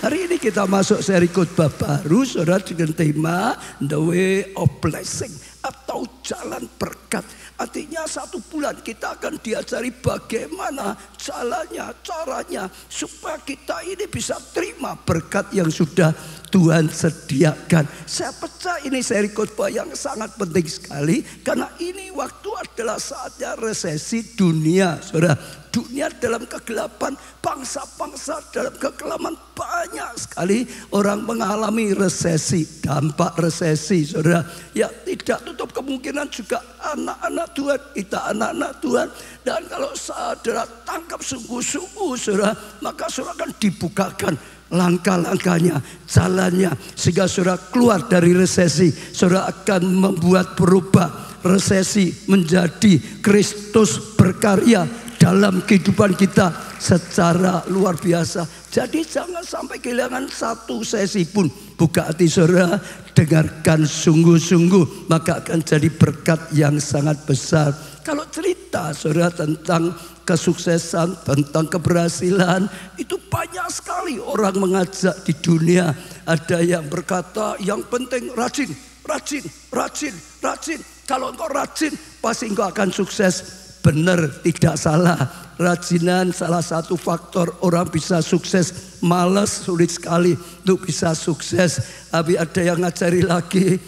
Hari ini kita masuk seri khotbah baru, saudara, dengan tema The Way of Blessing atau jalan berkat. Artinya 1 bulan kita akan diajari bagaimana jalannya, caranya, supaya kita ini bisa terima berkat yang sudah Tuhan sediakan. Saya percaya ini seri khotbah yang sangat penting sekali, karena ini waktu adalah saatnya resesi dunia, saudara. Dunia dalam kegelapan, bangsa-bangsa dalam kekelaman, banyak sekali orang mengalami resesi, dampak resesi, saudara. Ya, tidak tutup kemungkinan juga anak-anak Tuhan, kita anak-anak Tuhan. Dan kalau saudara tangkap sungguh-sungguh, saudara, maka saudara akan dibukakan langkah-langkahnya, jalannya, sehingga saudara keluar dari resesi. Saudara akan membuat berubah resesi menjadi Kristus berkarya dalam kehidupan kita secara luar biasa. Jadi jangan sampai kehilangan satu sesi pun. Buka hati saudara, dengarkan sungguh-sungguh, maka akan jadi berkat yang sangat besar. Kalau cerita saudara tentang kesuksesan, tentang keberhasilan, itu banyak sekali orang mengajak di dunia. Ada yang berkata yang penting rajin, rajin, rajin, rajin. Kalau engkau rajin, pasti engkau akan sukses. Benar, tidak salah. Rajinan salah satu faktor orang bisa sukses. Malas sulit sekali untuk bisa sukses. Tapi ada yang ngajari lagi,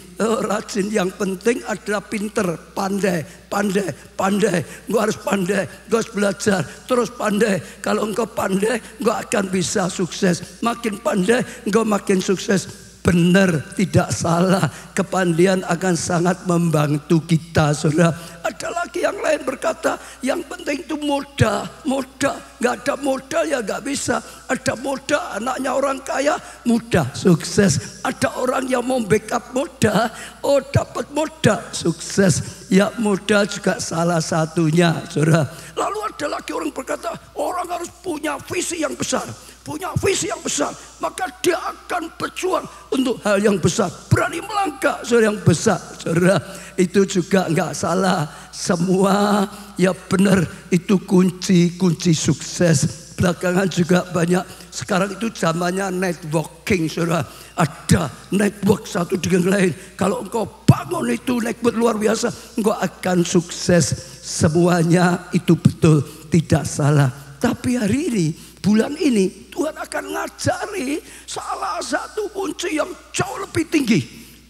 rajin, yang penting adalah pinter, pandai, pandai, pandai. Engkau harus pandai, engkau harus belajar, terus pandai. Kalau engkau pandai, engkau akan bisa sukses. Makin pandai, engkau makin sukses. Benar, tidak salah. Kepandaian akan sangat membantu kita, saudara. Ada lagi yang lain berkata, yang penting itu modal, modal. Gak ada modal ya gak bisa. Ada modal, anaknya orang kaya, mudah sukses. Ada orang yang mau backup modal, oh dapat modal, sukses. Ya, modal juga salah satunya, saudara. Lalu ada lagi orang berkata, orang harus punya visi yang besar. Punya visi yang besar, maka dia akan berjuang untuk hal yang besar. Berani melangkah saudara, yang besar, saudara. Itu juga enggak salah. Semua ya benar, itu kunci sukses. Belakangan juga banyak. Sekarang itu zamannya networking, saudara. Ada network satu dengan lain. Kalau engkau bangun itu network luar biasa, engkau akan sukses. Semuanya itu betul, tidak salah. Tapi hari ini, bulan ini, Tuhan akan ngajari salah satu kunci yang jauh lebih tinggi,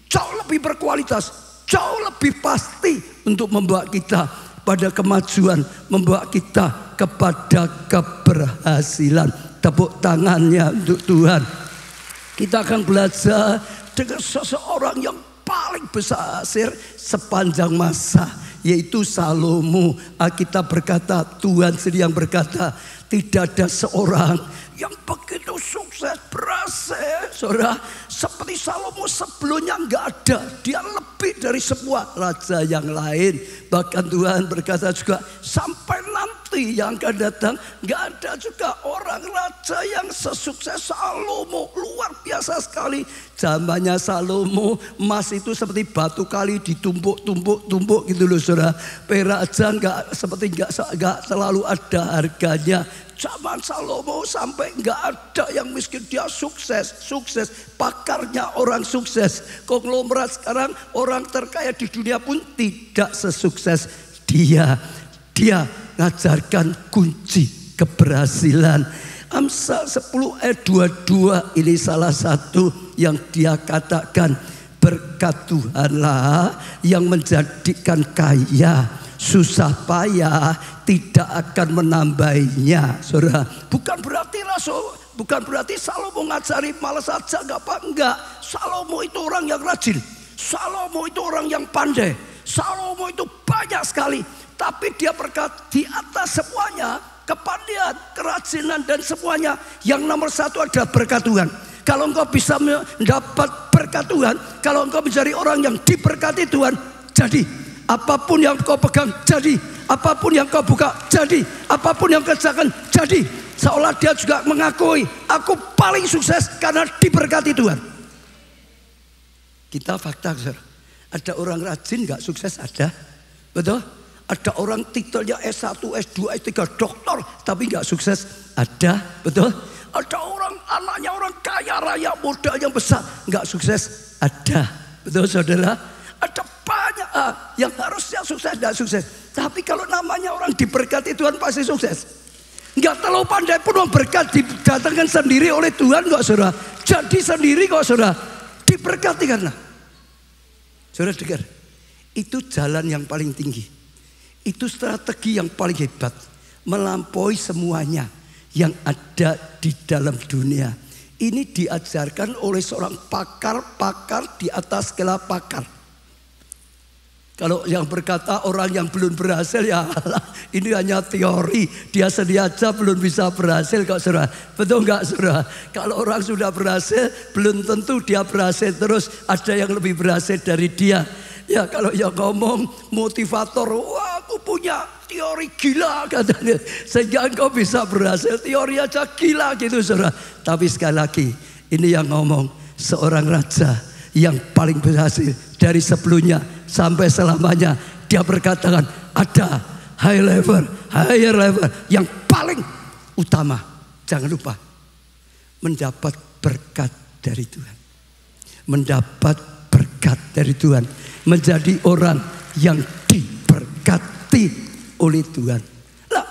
jauh lebih berkualitas, jauh lebih pasti untuk membawa kita pada kemajuan, membawa kita kepada keberhasilan. Tepuk tangannya untuk Tuhan. Kita akan belajar dengan seseorang yang paling berhasil sepanjang masa, yaitu Salomo. Alkitab berkata, Tuhan sendiri yang berkata, tidak ada seorang yang begitu sukses, berhasil, saudara, seperti Salomo. Sebelumnya nggak ada. Dia lebih dari semua raja yang lain. Bahkan Tuhan berkata juga, sampai nanti yang akan datang, nggak ada juga orang raja yang sesukses Salomo. Luar biasa sekali. Zamannya Salomo, emas itu seperti batu kali ditumpuk-tumpuk gitu loh, saudara. Perak aja nggak selalu ada harganya. Zaman Salomo sampai nggak ada yang miskin, dia sukses. Pakarnya orang sukses. Konglomerat sekarang orang terkaya di dunia pun tidak sesukses dia. Dia ngajarkan kunci keberhasilan. Amsal 10 ayat 22 ini salah satu yang dia katakan, berkat Tuhanlah yang menjadikan kaya, susah payah tidak akan menambahinya, saudara. Bukan berarti Salomo ngajari malas saja, enggak. Salomo itu orang yang rajin. Salomo itu orang yang pandai. Salomo itu banyak sekali. Tapi dia berkata, di atas semuanya, kepandaian, kerajinan dan semuanya, yang nomor satu adalah berkat Tuhan. Kalau engkau bisa mendapat berkat Tuhan, kalau engkau menjadi orang yang diberkati Tuhan, jadi apapun yang kau pegang jadi, apapun yang kau buka jadi, apapun yang kau kerjakan jadi. Seolah dia juga mengakui, aku paling sukses karena diberkati Tuhan. Kita fakta, saudara. Ada orang rajin gak sukses? Ada, betul? Ada orang titelnya S1, S2, S3, doktor tapi gak sukses? Ada, betul? Ada orang anaknya orang kaya raya, modal yang besar, nggak sukses. Ada, betul saudara? Ada banyak yang harusnya sukses dan sukses. Tapi kalau namanya orang diberkati Tuhan pasti sukses. Nggak terlalu pandai pun orang berkat didatangkan sendiri oleh Tuhan kok saudara. Jadi sendiri kok saudara. Diberkati karena. Saudara dengar. Itu jalan yang paling tinggi. Itu strategi yang paling hebat. Melampaui semuanya yang ada di dalam dunia. Ini diajarkan oleh seorang pakar di atas segala pakar. Kalau yang berkata orang yang belum berhasil, ya ini hanya teori. Dia sendiri aja belum bisa berhasil kok saudara. Betul nggak saudara? Kalau orang sudah berhasil, belum tentu dia berhasil terus. Ada yang lebih berhasil dari dia. Ya kalau yang ngomong motivator, wah aku punya teori gila katanya. Sehingga engkau bisa berhasil, teori aja gila gitu saudara. Tapi sekali lagi, ini yang ngomong seorang raja yang paling berhasil dari sebelumnya sampai selamanya. Dia berkatakan ada high level, higher level yang paling utama. Jangan lupa mendapat berkat dari Tuhan. Mendapat berkat dari Tuhan. Menjadi orang yang diberkati oleh Tuhan. Nah,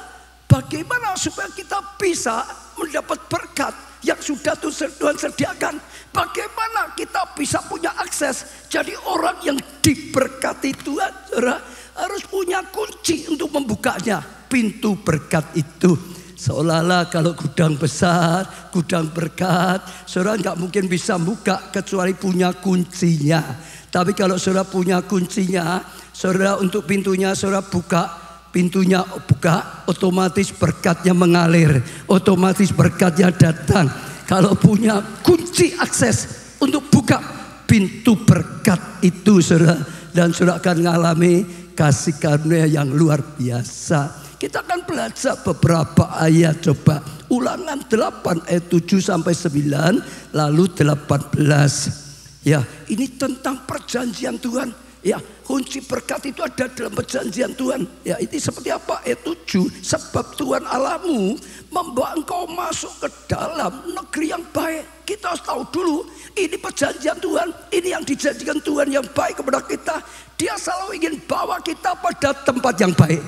bagaimana supaya kita bisa mendapat berkat yang sudah Tuhan sediakan? Bagaimana kita bisa punya akses jadi orang yang diberkati Tuhan? Saudara harus punya kunci untuk membukanya. Pintu berkat itu seolah-olah kalau gudang besar, gudang berkat, saudara nggak mungkin bisa buka kecuali punya kuncinya. Tapi kalau saudara punya kuncinya, saudara untuk pintunya saudara buka, pintunya buka, otomatis berkatnya mengalir, otomatis berkatnya datang. Kalau punya kunci akses untuk buka pintu berkat itu saudara, dan saudara akan mengalami kasih karunia yang luar biasa. Kita akan belajar beberapa ayat, coba Ulangan 8 ayat 7 sampai 9 lalu 18. Ya, ini tentang perjanjian Tuhan. Ya, kunci berkat itu ada dalam perjanjian Tuhan. Ya, ini seperti apa? Ayat 7. Sebab Tuhan Allahmu membawa engkau masuk ke dalam negeri yang baik. Kita harus tahu dulu, ini perjanjian Tuhan. Ini yang dijanjikan Tuhan yang baik kepada kita. Dia selalu ingin bawa kita pada tempat yang baik.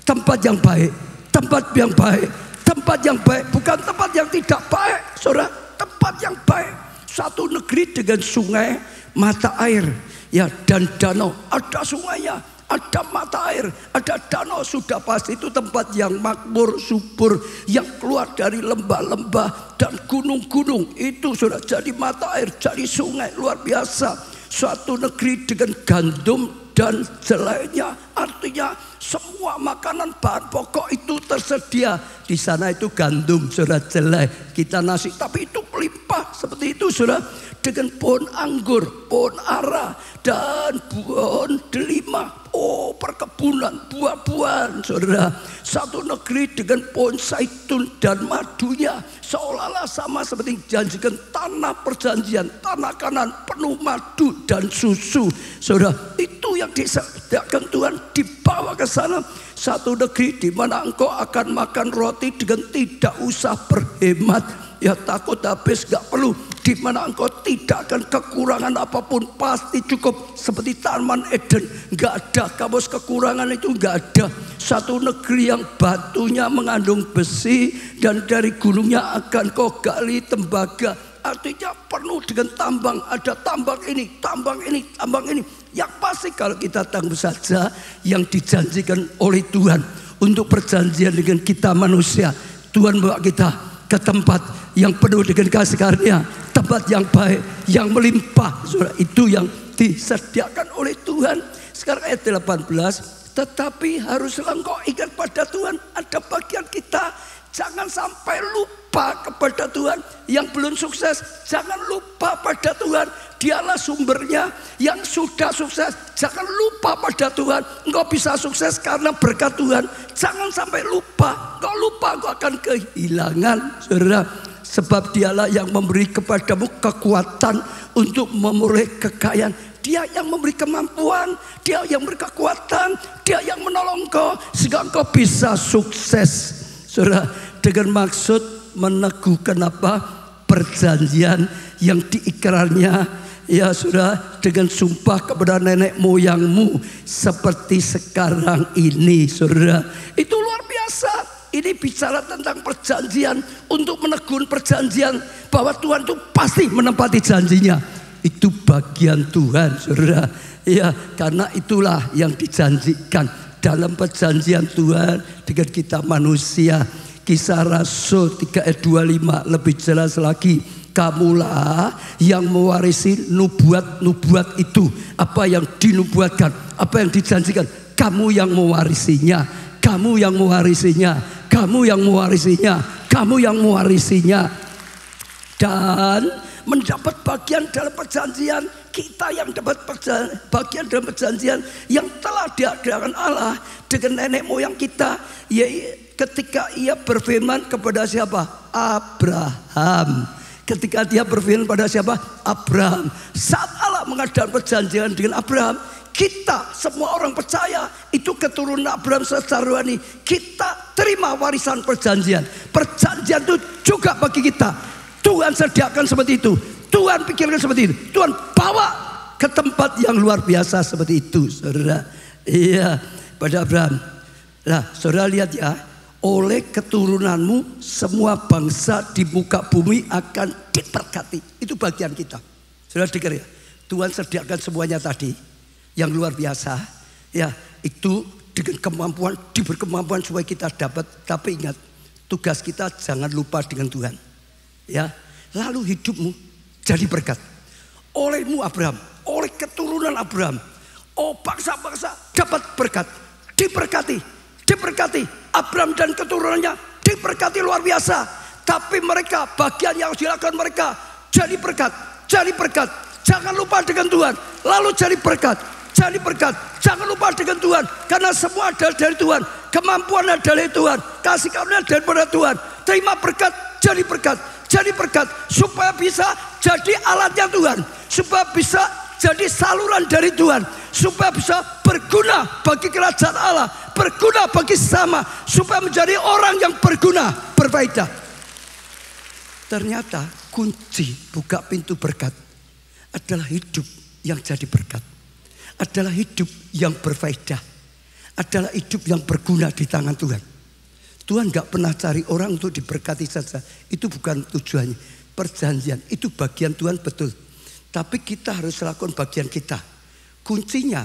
Tempat yang baik. Tempat yang baik. Tempat yang baik. Bukan tempat yang tidak baik, saudara. Tempat yang baik. Satu negeri dengan sungai, mata air, ya, dan danau. Ada sungainya, ada mata air, ada danau. Sudah pasti itu tempat yang makmur, subur, yang keluar dari lembah-lembah dan gunung-gunung. Itu sudah jadi mata air, jadi sungai, luar biasa. Suatu negeri dengan gandum dan jelainya, artinya semua makanan bahan pokok itu tersedia di sana. Itu gandum, saudara, jelai, kita nasi, tapi itu melimpah seperti itu, saudara. Dengan pohon anggur, pohon ara, dan pohon delima. Oh, perkebunan buah-buahan, saudara. Satu negeri dengan pohon zaitun dan madunya, seolah-olah sama seperti dijanjikan tanah perjanjian, tanah Kanaan penuh madu dan susu, saudara. Itu yang disediakan Tuhan, dibawa ke sana. Satu negeri di mana engkau akan makan roti dengan tidak usah berhemat. Ya, takut habis, gak perlu. Di mana engkau tidak akan kekurangan apapun, pasti cukup. Seperti Taman Eden, gak ada kamus kekurangan, itu gak ada. Satu negeri yang batunya mengandung besi, dan dari gunungnya akan kau gali tembaga. Artinya penuh dengan tambang. Ada tambang ini, tambang ini, tambang ini. Yang pasti kalau kita tangguh saja yang dijanjikan oleh Tuhan untuk perjanjian dengan kita manusia. Tuhan bawa kita ke tempat yang penuh dengan kasih karunia, tempat yang baik, yang melimpah. Saudara, itu yang disediakan oleh Tuhan. Sekarang ayat 18. Tetapi haruslah engkau ingat pada Tuhan. Ada bagian kita, jangan sampai lupa kepada Tuhan. Yang belum sukses, jangan lupa pada Tuhan. Dialah sumbernya. Yang sudah sukses, jangan lupa pada Tuhan. Engkau bisa sukses karena berkat Tuhan. Jangan sampai lupa. Engkau lupa, engkau akan kehilangan, saudara. Sebab dialah yang memberi kepadamu kekuatan untuk memulai kekayaan. Dia yang memberi kemampuan, dia yang memberi kekuatan, dia yang menolong engkau sehingga engkau bisa sukses, saudara. Dengan maksud meneguhkan apa? Perjanjian yang diikrarnya, ya saudara, dengan sumpah kepada nenek moyangmu seperti sekarang ini, saudara. Itu luar biasa. Ini bicara tentang perjanjian, untuk meneguhkan perjanjian bahwa Tuhan itu pasti menepati janjinya. Itu bagian Tuhan, saudara. Ya, karena itulah yang dijanjikan dalam perjanjian Tuhan dengan kita manusia. Kisah Rasul 3 ayat 25 lebih jelas lagi. Kamulah yang mewarisi nubuat-nubuat itu. Apa yang dinubuatkan, apa yang dijanjikan, kamu yang mewarisinya. Kamu yang mewarisinya. Kamu yang mewarisinya. Kamu yang mewarisinya. Dan mendapat bagian dalam perjanjian. Kita yang dapat bagian dalam perjanjian yang telah diadakan Allah dengan nenek moyang kita. Ketika ia berfirman kepada siapa? Abraham. Ketika dia berfirman pada siapa? Abraham. Saat Allah mengadakan perjanjian dengan Abraham, kita semua orang percaya itu keturunan Abraham secara rohani. Kita terima warisan perjanjian. Perjanjian itu juga bagi kita. Tuhan sediakan seperti itu. Tuhan pikirkan seperti itu. Tuhan bawa ke tempat yang luar biasa seperti itu, saudara. Iya, pada Abraham. Nah, saudara lihat ya. Oleh keturunanmu semua bangsa di muka bumi akan diberkati. Itu bagian kita. Saudara dengar ya. Tuhan sediakan semuanya tadi. Yang luar biasa. Ya, itu dengan kemampuan, diberi kemampuan supaya kita dapat. Tapi ingat, tugas kita jangan lupa dengan Tuhan. Ya, lalu hidupmu jadi berkat. Olehmu Abraham, oleh keturunan Abraham, oh bangsa-bangsa dapat berkat. Diberkati. Diberkati, Abraham dan keturunannya diberkati luar biasa. Tapi mereka, bagian yang dilakukan mereka jadi berkat, jadi berkat. Jangan lupa dengan Tuhan, lalu jadi berkat, jadi berkat. Jangan lupa dengan Tuhan, karena semua adalah dari Tuhan. Kemampuan adalah dari Tuhan, kasih karunia daripada Tuhan. Terima berkat, jadi berkat, jadi berkat. Supaya bisa jadi alatnya Tuhan, supaya bisa jadi saluran dari Tuhan, supaya bisa berguna bagi kerajaan Allah, berguna bagi sesama, supaya menjadi orang yang berguna, berfaedah. Ternyata kunci buka pintu berkat adalah hidup yang jadi berkat, adalah hidup yang berfaedah, adalah hidup yang berguna di tangan Tuhan. Tuhan gak pernah cari orang untuk diberkati saja, itu bukan tujuannya. Perjanjian itu bagian Tuhan betul, tapi kita harus lakukan bagian kita. Kuncinya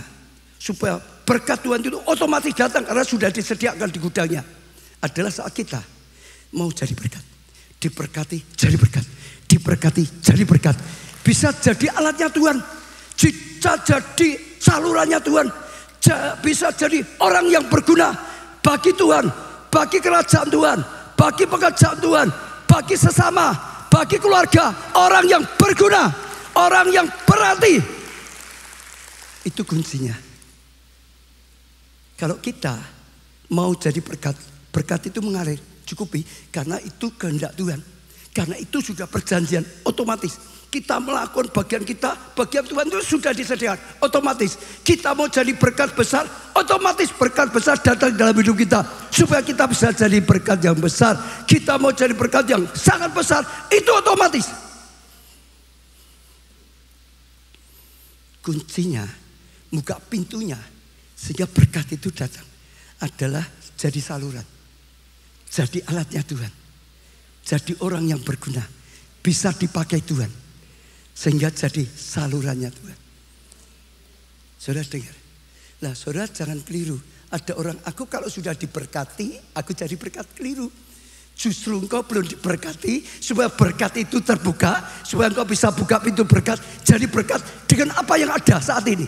supaya berkat Tuhan itu otomatis datang karena sudah disediakan di gudangnya adalah saat kita mau jadi berkat. Diberkati jadi berkat, diberkati jadi berkat. Bisa jadi alatnya Tuhan, bisa jadi salurannya Tuhan, bisa jadi orang yang berguna bagi Tuhan, bagi kerajaan Tuhan, bagi pekerjaan Tuhan, bagi sesama, bagi keluarga. Orang yang berguna, orang yang berarti. Itu kuncinya. Kalau kita mau jadi berkat, berkat itu mengalir, cukupi, karena itu kehendak Tuhan. Karena itu sudah perjanjian, otomatis. Kita melakukan bagian kita, bagian Tuhan itu sudah disediakan, otomatis. Kita mau jadi berkat besar, otomatis berkat besar datang dalam hidup kita. Supaya kita bisa jadi berkat yang besar, kita mau jadi berkat yang sangat besar, itu otomatis. Kuncinya, buka pintunya sehingga berkat itu datang adalah jadi saluran, jadi alatnya Tuhan, jadi orang yang berguna, bisa dipakai Tuhan sehingga jadi salurannya Tuhan. Saudara dengar, lah saudara jangan keliru. Ada orang, aku kalau sudah diberkati aku jadi berkat, keliru. Justru engkau belum diberkati supaya berkat itu terbuka, supaya engkau bisa buka pintu berkat, jadi berkat dengan apa yang ada saat ini.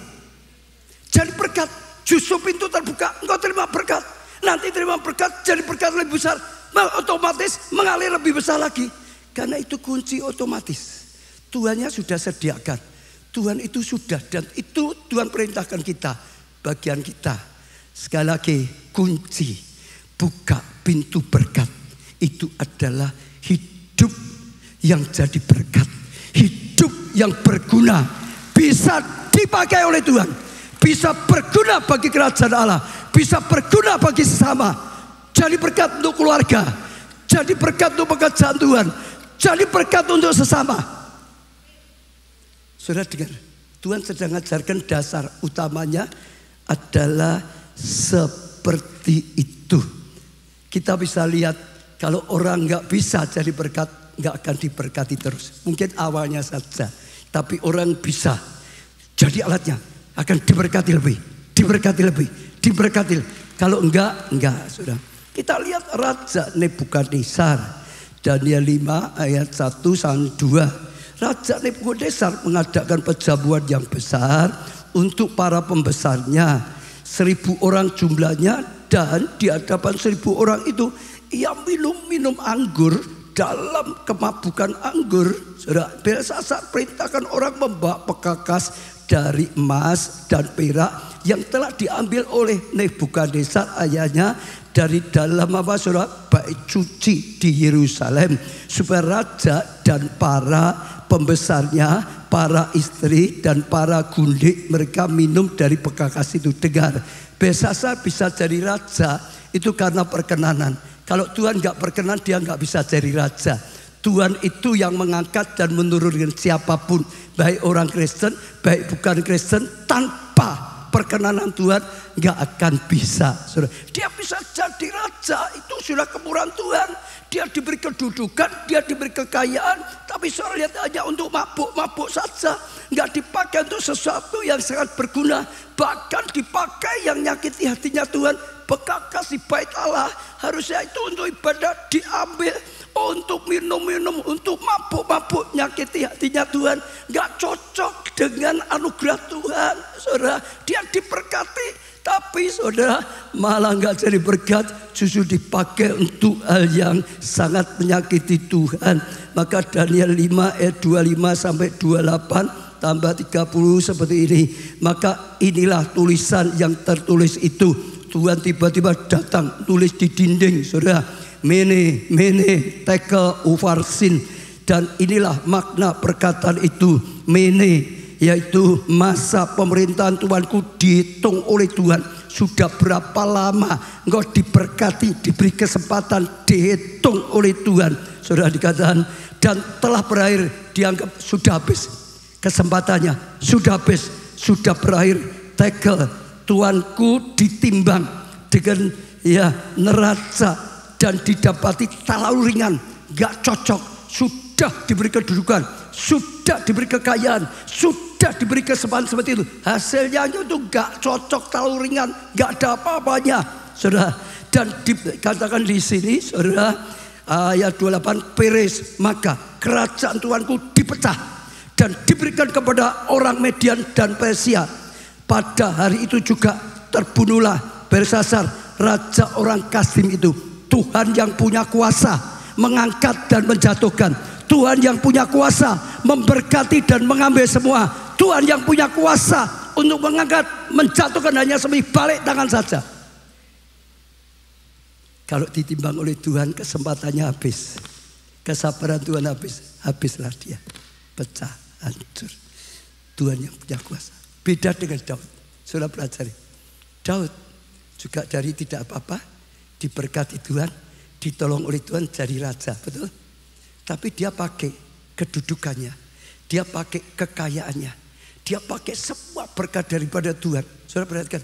Jadi berkat, justru pintu terbuka, engkau terima berkat. Nanti terima berkat, jadi berkat lebih besar, otomatis mengalir lebih besar lagi. Karena itu kunci otomatis. Tuhannya sudah sediakan. Tuhan itu sudah, dan itu Tuhan perintahkan kita, bagian kita. Sekali lagi, kunci buka pintu berkat itu adalah hidup yang jadi berkat, hidup yang berguna, bisa dipakai oleh Tuhan, bisa berguna bagi kerajaan Allah, bisa berguna bagi sesama, jadi berkat untuk keluarga, Jadi berkat untuk pekerjaan Tuhan. Jadi berkat untuk sesama. Saudara dengar, Tuhan sedang mengajarkan dasar utamanya adalah seperti itu. Kita bisa lihat kalau orang nggak bisa jadi berkat, nggak akan diberkati terus. Mungkin awalnya saja, tapi orang bisa jadi alatnya akan diberkati lebih, diberkati lebih, diberkati. Kalau enggak, sudah. Kita lihat Raja Nebukadnezar, Daniel 5 ayat 1 sampai 2. Raja Nebukadnezar mengadakan perjamuan yang besar untuk para pembesarnya, 1.000 orang jumlahnya, dan di hadapan 1.000 orang itu ia minum anggur dalam kemabukan anggur. Saudara, Belsasar perintahkan orang membawa pekakas dari emas dan perak yang telah diambil oleh Nebukadnezar ayahnya dari dalam saudara, bait suci di Yerusalem, supaya raja dan para pembesarnya, para istri dan para gundik mereka minum dari pekakas itu. Dengar, Belsasar bisa jadi raja itu karena perkenanan. Kalau Tuhan nggak berkenan, dia nggak bisa jadi raja. Tuhan itu yang mengangkat dan menurunkan siapapun, baik orang Kristen, baik bukan Kristen, tanpa perkenanan Tuhan nggak akan bisa. Dia bisa jadi raja, itu sudah kemurahan Tuhan. Dia diberi kedudukan, dia diberi kekayaan, tapi saya lihat hanya untuk mabuk saja, nggak dipakai untuk sesuatu yang sangat berguna. Bahkan dipakai yang nyakiti hatinya Tuhan. Pekakas di bait Allah harusnya itu untuk ibadah, diambil untuk minum, untuk mabuk nyakiti hatinya Tuhan. Nggak cocok dengan anugerah Tuhan. Saudara, dia diberkati, tapi saudara malah nggak jadi berkat, justru dipakai untuk hal yang sangat menyakiti Tuhan. Maka Daniel 5 ayat 25 sampai 28 tambah 30 seperti ini. Maka inilah tulisan yang tertulis itu. Tuhan tiba-tiba datang, tulis di dinding, saudara. Mene tekel ufarsin. Dan inilah makna perkataan itu. Mene, yaitu masa pemerintahan Tuhanku dihitung oleh Tuhan. Sudah berapa lama engkau diberkati, diberi kesempatan, dihitung oleh Tuhan. Saudara, dikatakan dan telah berakhir, dianggap sudah habis. Kesempatannya sudah habis, sudah berakhir. Tekel, Tuanku ditimbang dengan neraca dan didapati talaur ringan, gak cocok. Sudah diberi kedudukan, sudah diberi kekayaan, sudah diberi kesempatan seperti itu, hasilnya itu gak cocok, talaur ringan, gak ada apa-apanya, saudara. Dan dikatakan di sini, saudara, ayat 28, Peres, maka kerajaan Tuanku dipecah dan diberikan kepada orang Median dan Persia. Pada hari itu juga terbunuhlah Belsasar, raja orang Kasdim itu. Tuhan yang punya kuasa mengangkat dan menjatuhkan. Tuhan yang punya kuasa memberkati dan mengambil semua. Tuhan yang punya kuasa untuk mengangkat, menjatuhkan, hanya balik tangan saja. Kalau ditimbang oleh Tuhan, kesempatannya habis, kesabaran Tuhan habis, habislah dia, pecah, hancur. Tuhan yang punya kuasa. Beda dengan Daud. Sudah pelajari. Daud juga dari tidak apa-apa, diberkati Tuhan, ditolong oleh Tuhan jadi raja, betul? Tapi dia pakai kedudukannya, dia pakai kekayaannya, dia pakai semua berkat daripada Tuhan. Saudara perhatikan,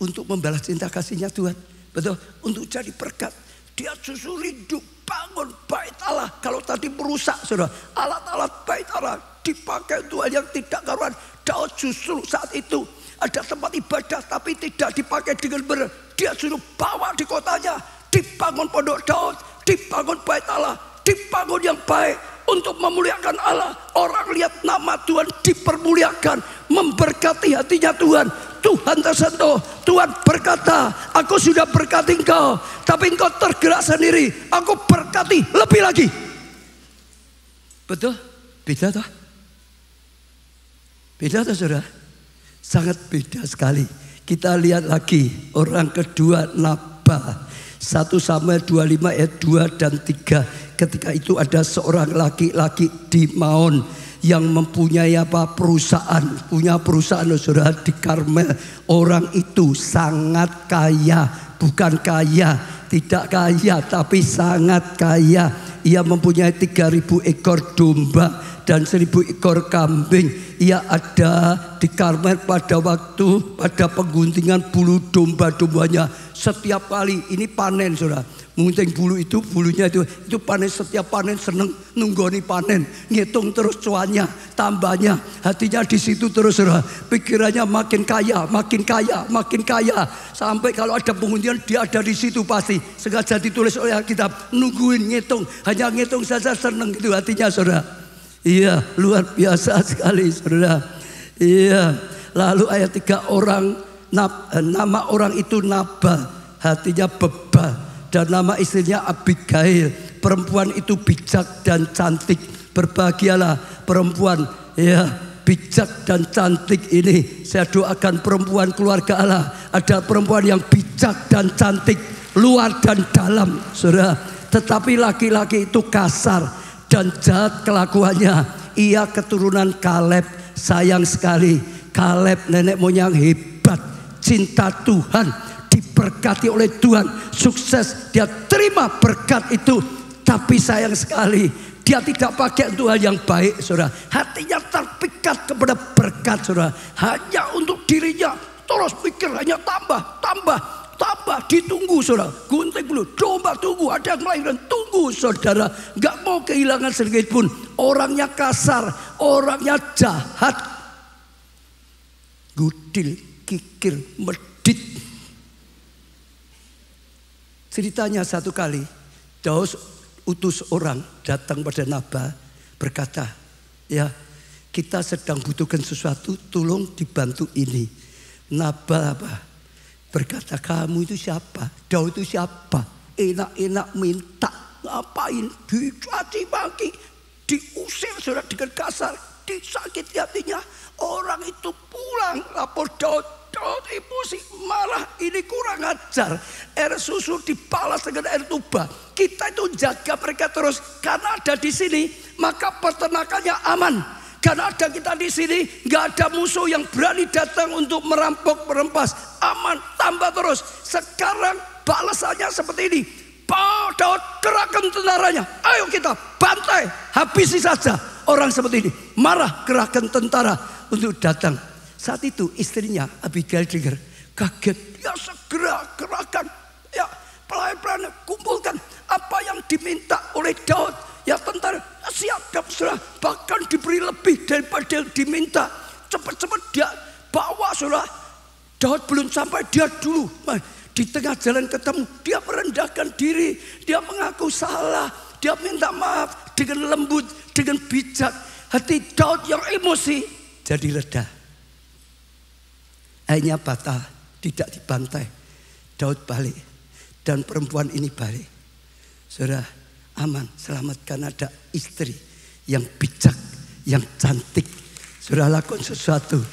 untuk membalas cinta kasihnya Tuhan, betul? Untuk jadi berkat, dia justru rindu bangun bait Allah. Kalau tadi merusak, saudara, alat-alat bait Allah dipakai Tuhan yang tidak karuan. Daud justru saat itu ada tempat ibadah tapi tidak dipakai dengan benar. Dia suruh bawa di kotanya, dibangun pondok Daud, dibangun bait Allah, dibangun yang baik untuk memuliakan Allah. Orang lihat nama Tuhan dipermuliakan, memberkati hatinya Tuhan. Tuhan tersentuh, Tuhan berkata, aku sudah berkati engkau, tapi engkau tergerak sendiri, aku berkati lebih lagi. Betul? Beda toh? Beda toh saudara? Sangat beda sekali. Kita lihat lagi orang kedua, Nabal. 1 Samuel 25 ayat 2 dan 3. Ketika itu ada seorang laki-laki di Maon yang mempunyai perusahaan, punya perusahaan saudara di Karmel. Orang itu sangat kaya, bukan kaya tidak kaya tapi sangat kaya. Ia mempunyai 3.000 ekor domba dan 1.000 ekor kambing. Ia ada di Karmel pada pengguntingan bulu domba-dombanya. Setiap kali ini panen, saudara, mengunting bulu itu, bulunya itu panen. Setiap panen seneng nunggoni panen, ngitung terus cuannya, tambahnya, hatinya di situ terus, saudara. Pikirannya makin kaya, makin kaya, makin kaya. Sampai kalau ada pengundian dia ada di situ pasti. Sengaja ditulis oleh Alkitab, nungguin, ngitung, hanya ngitung saja seneng gitu hatinya, saudara. Iya, luar biasa sekali, saudara. Iya. Lalu ayat 3, nama orang itu Nabal, hatinya bebal, dan nama istrinya Abigail. Perempuan itu bijak dan cantik. Berbahagialah perempuan, ya, bijak dan cantik ini. Saya doakan perempuan keluarga Allah, ada perempuan yang bijak dan cantik, luar dan dalam, saudara. Tetapi laki-laki itu kasar dan jahat kelakuannya. Ia keturunan Kaleb. Sayang sekali, Kaleb nenek moyang hebat, cinta Tuhan, diberkati oleh Tuhan, sukses, dia terima berkat itu. Tapi sayang sekali, dia tidak pakai untuk hal yang baik, saudara. Hatinya terpikat kepada berkat, saudara. Hanya untuk dirinya, terus pikir hanya tambah, ditunggu, saudara. Gunting bulu, domba tunggu, ada yang melahirkan, tunggu, saudara. Gak mau kehilangan sedikit pun. Orangnya kasar, orangnya jahat, gudil, kikir, medit. Ceritanya satu kali, Daud utus orang datang pada Nabal, berkata, ya, kita sedang butuhkan sesuatu, tolong dibantu ini. Nabal apa? Berkata, kamu itu siapa? Daud itu siapa? Enak-enak minta, ngapain? Dicaci maki, diusir, saudara, dengan kasar, disakiti hatinya. Orang itu pulang, lapor Daud emosi, marah, ini kurang ajar. Air susu dibalas dengan air tuba. Kita itu jaga mereka terus, karena ada di sini, maka peternakannya aman. Karena ada kita di sini, nggak ada musuh yang berani datang untuk merampok, merempas. Aman, tambah terus. Sekarang balasannya seperti ini. Pak Daud, kerahkan tentaranya. Ayo kita bantai, habisi saja orang seperti ini. Marah, kerahkan tentara untuk datang. Saat itu istrinya Abigail dengar, kaget. Ya segera kerahkan, ya pelayan-pelayan kumpulkan apa yang diminta oleh Daud. Ya tentara siap, saudara, bahkan diberi lebih daripada yang diminta. Cepat-cepat dia bawa, saudara. Daud belum sampai, dia dulu di tengah jalan ketemu, dia merendahkan diri, dia mengaku salah, dia minta maaf dengan lembut, dengan bijak. Hati Daud yang emosi jadi reda. Akhirnya batal, tidak dibantai. Daud balik dan perempuan ini balik. Saudara, aman, selamatkan, ada istri yang bijak, yang cantik. Saudara, lakukan sesuatu.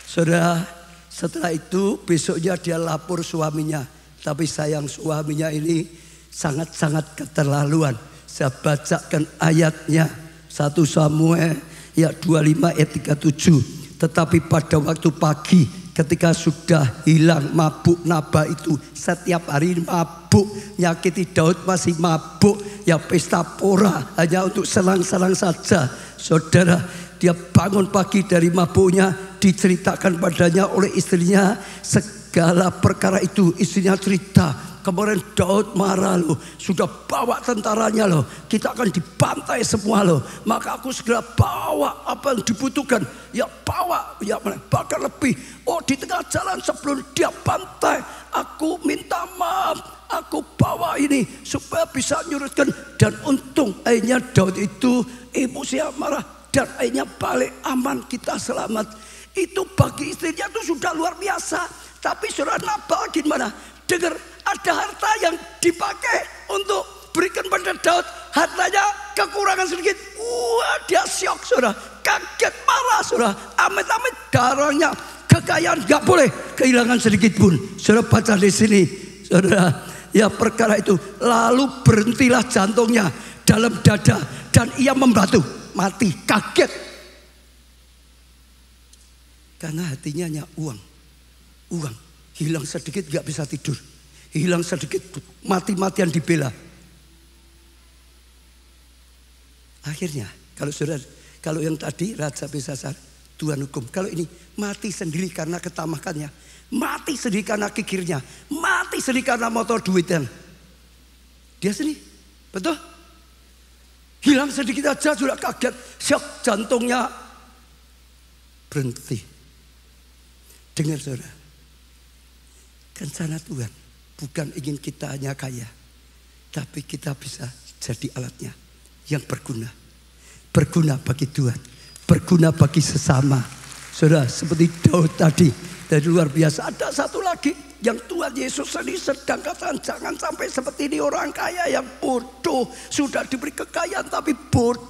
Saudara, setelah itu besoknya dia lapor suaminya. Tapi sayang, suaminya ini sangat-sangat keterlaluan. Saya bacakan ayatnya, 1 Samuel ya 25 ayat 37. Tetapi pada waktu pagi, ketika sudah hilang mabuk Nabal itu, setiap hari mabuk, nyakiti Daud, masih mabuk, ya pesta pora hanya untuk selang-selang saja. Saudara, dia bangun pagi dari mabuknya, diceritakan padanya oleh istrinya segala perkara itu. Istrinya cerita, kemarin Daud marah loh, sudah bawa tentaranya loh, kita akan dibantai semua loh. Maka aku segera bawa apa yang dibutuhkan, ya bawa, ya bahkan lebih. Oh, di tengah jalan sebelum dia bantai, aku minta maaf, aku bawa ini supaya bisa nyurutkan. Dan untung akhirnya Daud itu emosi marah, dan akhirnya balik aman, kita selamat. Itu bagi istrinya itu sudah luar biasa. Tapi saudara, Nabal gimana? Dengar, ada harta yang dipakai untuk berikan pada Daud, hartanya kekurangan sedikit. Wah, dia syok, saudara, kaget, marah, saudara. Amit-amit darahnya, kekayaan gak boleh kehilangan sedikit pun. Saudara baca di sini, saudara, ya perkara itu. Lalu berhentilah jantungnya dalam dada dan ia membatu, mati, kaget. Karena hatinya hanya uang, hilang sedikit gak bisa tidur, hilang sedikit, mati-matian dibela. Akhirnya, kalau yang tadi Raja Besasar, Tuhan hukum. Kalau ini mati sendiri karena ketamakannya, mati sendiri karena kikirnya, mati sendiri karena motor duitnya. Dia sendiri, betul? Hilang sedikit aja sudah kaget, shock, jantungnya berhenti. Dengar saudara, rencana Tuhan bukan ingin kita hanya kaya, tapi kita bisa jadi alatnya yang berguna. Berguna bagi Tuhan, berguna bagi sesama. Saudara, seperti Daud tadi, dari luar biasa. Ada satu lagi yang Tuhan Yesus sendiri sedang katakan, jangan sampai seperti ini orang kaya yang bodoh. Sudah diberi kekayaan tapi bodoh.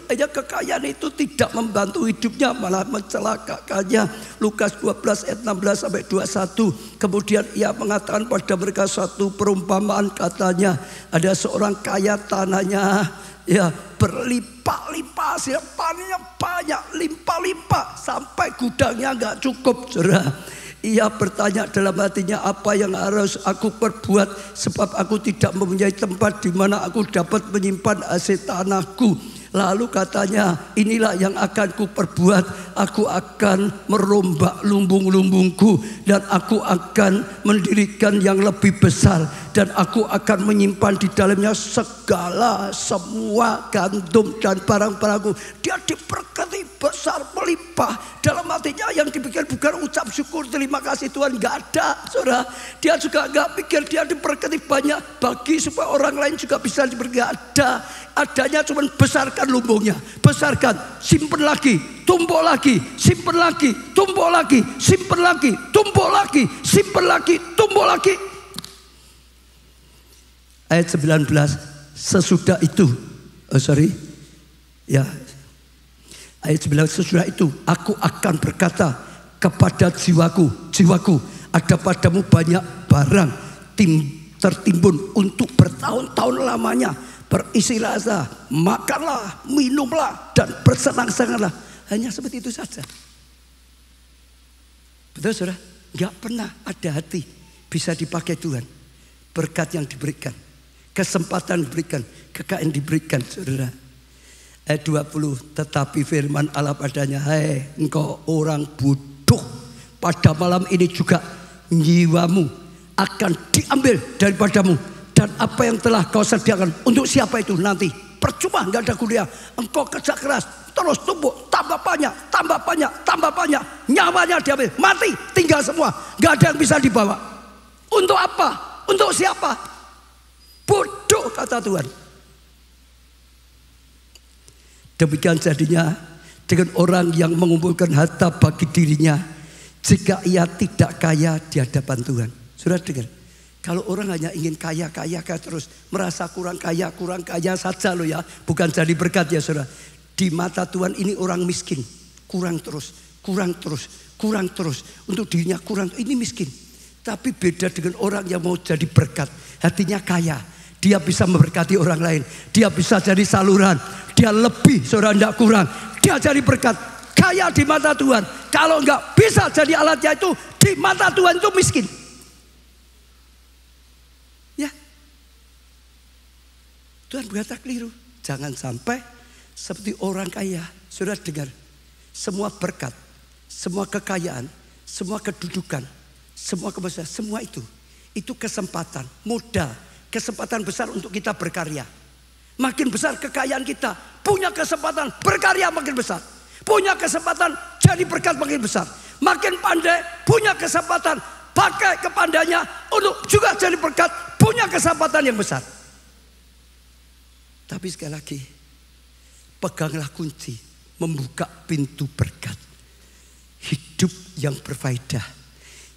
Hanya kekayaan itu tidak membantu hidupnya, malah mencelakakannya. Lukas 12 ayat 16 sampai 21. Kemudian ia mengatakan pada mereka satu perumpamaan, katanya ada seorang kaya, tanahnya ya berlimpah-limpah, hasil panennya banyak, limpah-limpah sampai gudangnya nggak cukup, saudara. Ia bertanya dalam hatinya, apa yang harus aku perbuat, sebab aku tidak mempunyai tempat di mana aku dapat menyimpan hasil tanahku. Lalu katanya, inilah yang akan ku perbuat, aku akan merombak lumbung-lumbungku dan aku akan mendirikan yang lebih besar, dan aku akan menyimpan di dalamnya segala semua gandum dan barang-barangku. Dia diberkati besar melimpah. Dalam hatinya yang dipikir bukan ucap syukur terima kasih Tuhan, nggak ada, saudara. Dia juga nggak pikir dia diberkati banyak bagi supaya orang lain juga bisa diberkati, nggak ada. Adanya cuma besarkan lumbungnya, besarkan, simpen lagi, tumpuk lagi, simpen lagi, tumpuk lagi, simpen lagi, tumpuk lagi, simpen lagi, tumpuk lagi. Ayat 19, sesudah itu, ayat 19, sesudah itu aku akan berkata kepada jiwaku, ada padamu banyak barang tertimbun untuk bertahun-tahun lamanya. Beristirahatlah, makanlah, minumlah, dan bersenang-senanglah. Hanya seperti itu saja. Betul saudara? Gak pernah ada hati bisa dipakai Tuhan. Berkat yang diberikan, kesempatan diberikan, kekayaan diberikan, saudara. Ayat 20, tetapi firman Allah padanya, hai engkau orang bodoh, pada malam ini juga jiwamu akan diambil daripadamu. Dan apa yang telah kau sediakan untuk siapa itu nanti? Percuma, nggak ada gunanya. Engkau kerja keras, terus tumpuk, tambah banyak, tambah banyak, tambah banyak. Nyawanya diambil, mati, tinggal semua. Nggak ada yang bisa dibawa. Untuk apa? Untuk siapa? Bodoh, kata Tuhan. Demikian jadinya dengan orang yang mengumpulkan harta bagi dirinya, jika ia tidak kaya di hadapan Tuhan. Sudah dengar? Kalau orang hanya ingin kaya terus, merasa kurang kaya saja loh ya, bukan jadi berkat ya saudara. Di mata Tuhan ini orang miskin, kurang terus. Untuk dirinya kurang, ini miskin. Tapi beda dengan orang yang mau jadi berkat, hatinya kaya. Dia bisa memberkati orang lain, dia bisa jadi saluran, dia lebih, saudara, tidak kurang. Dia jadi berkat, kaya di mata Tuhan. Kalau enggak bisa jadi alatnya itu, di mata Tuhan itu miskin. Tuhan berkata keliru. Jangan sampai seperti orang kaya. Sudah dengar, semua berkat, semua kekayaan, semua kedudukan, semua kebesaran, semua itu kesempatan, modal, kesempatan besar untuk kita berkarya. Makin besar kekayaan kita, punya kesempatan berkarya makin besar. Punya kesempatan jadi berkat makin besar. Makin pandai, punya kesempatan pakai kepandainya untuk juga jadi berkat, punya kesempatan yang besar. Tapi sekali lagi, peganglah kunci membuka pintu berkat. Hidup yang berfaedah,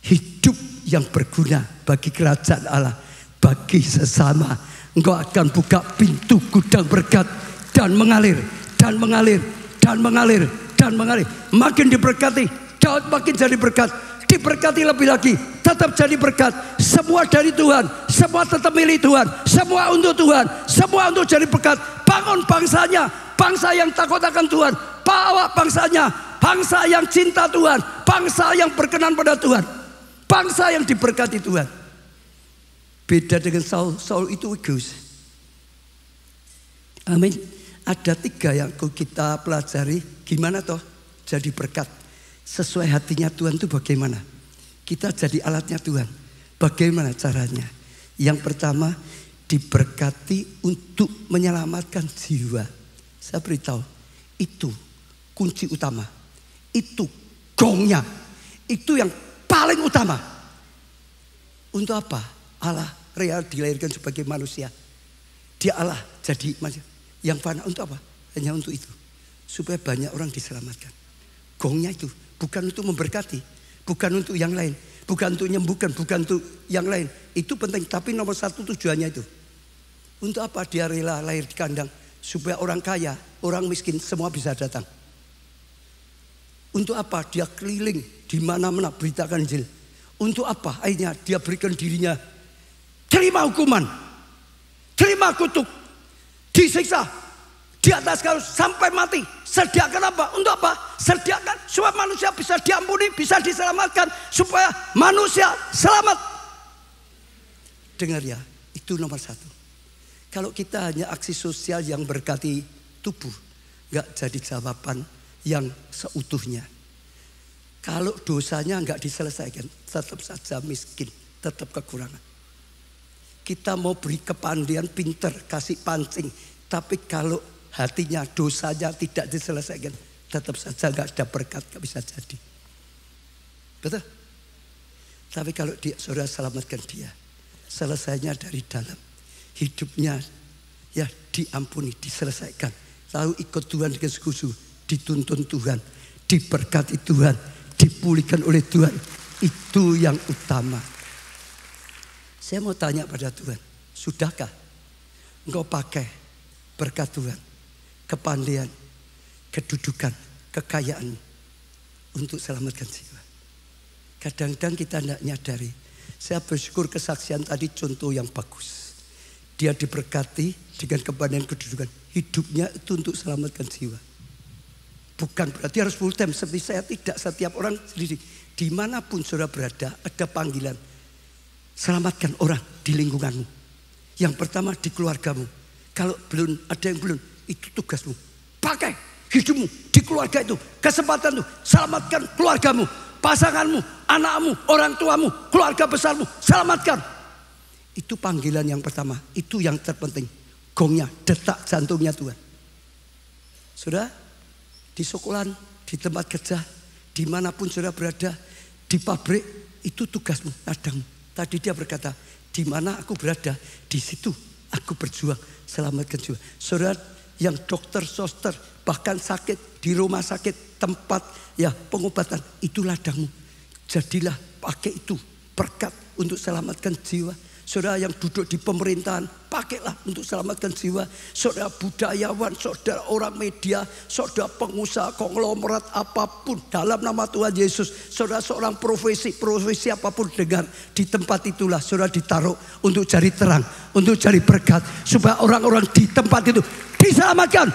hidup yang berguna bagi kerajaan Allah, bagi sesama. Engkau akan buka pintu gudang berkat dan mengalir, dan mengalir, dan mengalir, dan mengalir. Makin diberkati, Daud makin jadi berkat. Diberkati lebih lagi, tetap jadi berkat. Semua dari Tuhan, semua tetap milik Tuhan, semua untuk Tuhan, semua untuk jadi berkat. Bangun bangsanya, bangsa yang takut akan Tuhan. Bawa bangsanya, bangsa yang cinta Tuhan, bangsa yang berkenan pada Tuhan, bangsa yang diberkati Tuhan. Beda dengan Saul. Saul itu egois. Amin. Ada 3 yang kita pelajari. Gimana toh jadi berkat sesuai hatinya Tuhan itu bagaimana? Kita jadi alatnya Tuhan. Bagaimana caranya? Yang pertama, diberkati untuk menyelamatkan jiwa. Saya beritahu, itu kunci utama. Itu gongnya. Itu yang paling utama. Untuk apa? Allah real dilahirkan sebagai manusia. Dia Allah jadi manusia. Yang fana untuk apa? Hanya untuk itu. Supaya banyak orang diselamatkan. Gongnya itu. Bukan untuk memberkati. Bukan untuk yang lain. Bukan untuk menyembuhkan. Bukan untuk yang lain. Itu penting. Tapi nomor 1 tujuannya itu. Untuk apa dia rela lahir di kandang? Supaya orang kaya, orang miskin semua bisa datang. Untuk apa dia keliling di mana-mana beritakan Injil? Untuk apa? Akhirnya dia berikan dirinya. Terima hukuman. Terima kutuk. Disiksa di atas kayu sampai mati. Sediakan apa? Untuk apa? Sediakan supaya manusia bisa diampuni, bisa diselamatkan, supaya manusia selamat. Dengar ya, itu nomor 1. Kalau kita hanya aksi sosial yang berkati tubuh, nggak jadi jawaban yang seutuhnya. Kalau dosanya nggak diselesaikan, tetap saja miskin, tetap kekurangan. Kita mau beri kepandaian, pinter, kasih pancing. Tapi kalau hatinya, dosanya tidak diselesaikan, tetap saja gak ada berkat, gak bisa jadi. Betul? Tapi kalau dia, saudara selamatkan dia, selesainya dari dalam. Hidupnya ya diampuni, diselesaikan. Lalu ikut Tuhan dengan sekusu, dituntun Tuhan, diberkati Tuhan, dipulihkan oleh Tuhan. Itu yang utama. Saya mau tanya pada Tuhan, sudahkah engkau pakai berkat Tuhan, kepandaian, kedudukan, kekayaanmu untuk selamatkan jiwa? Kadang-kadang kita tidak nyadari. Saya bersyukur kesaksian tadi contoh yang bagus. Dia diberkati dengan kepandaian, kedudukan. Hidupnya itu untuk selamatkan jiwa. Bukan berarti harus full time seperti saya, tidak. Setiap orang sendiri. Dimanapun saudara berada, ada panggilan. Selamatkan orang di lingkunganmu. Yang pertama di keluargamu. Kalau belum ada yang belum, itu tugasmu. Pakai hidupmu di keluarga itu. Kesempatan itu. Selamatkan keluargamu, pasanganmu, anakmu, orang tuamu, keluarga besarmu. Selamatkan. Itu panggilan yang pertama. Itu yang terpenting. Gongnya, detak jantungnya Tuhan. Saudara, di sekolahan, di tempat kerja, dimanapun saudara berada, di pabrik, itu tugasmu, ladangmu. Tadi dia berkata, di mana aku berada, di situ aku berjuang selamatkan jiwa. Saudara yang dokter, suster, bahkan sakit di rumah sakit, tempat ya pengobatan, itu ladangmu. Jadilah pakai itu berkat untuk selamatkan jiwa. Saudara yang duduk di pemerintahan, pakailah untuk selamatkan jiwa. Saudara budayawan, saudara orang media, saudara pengusaha konglomerat apapun, dalam nama Tuhan Yesus. Saudara seorang profesi apapun, dengar, di tempat itulah saudara ditaruh untuk cari terang, untuk cari berkat, supaya orang-orang di tempat itu diselamatkan.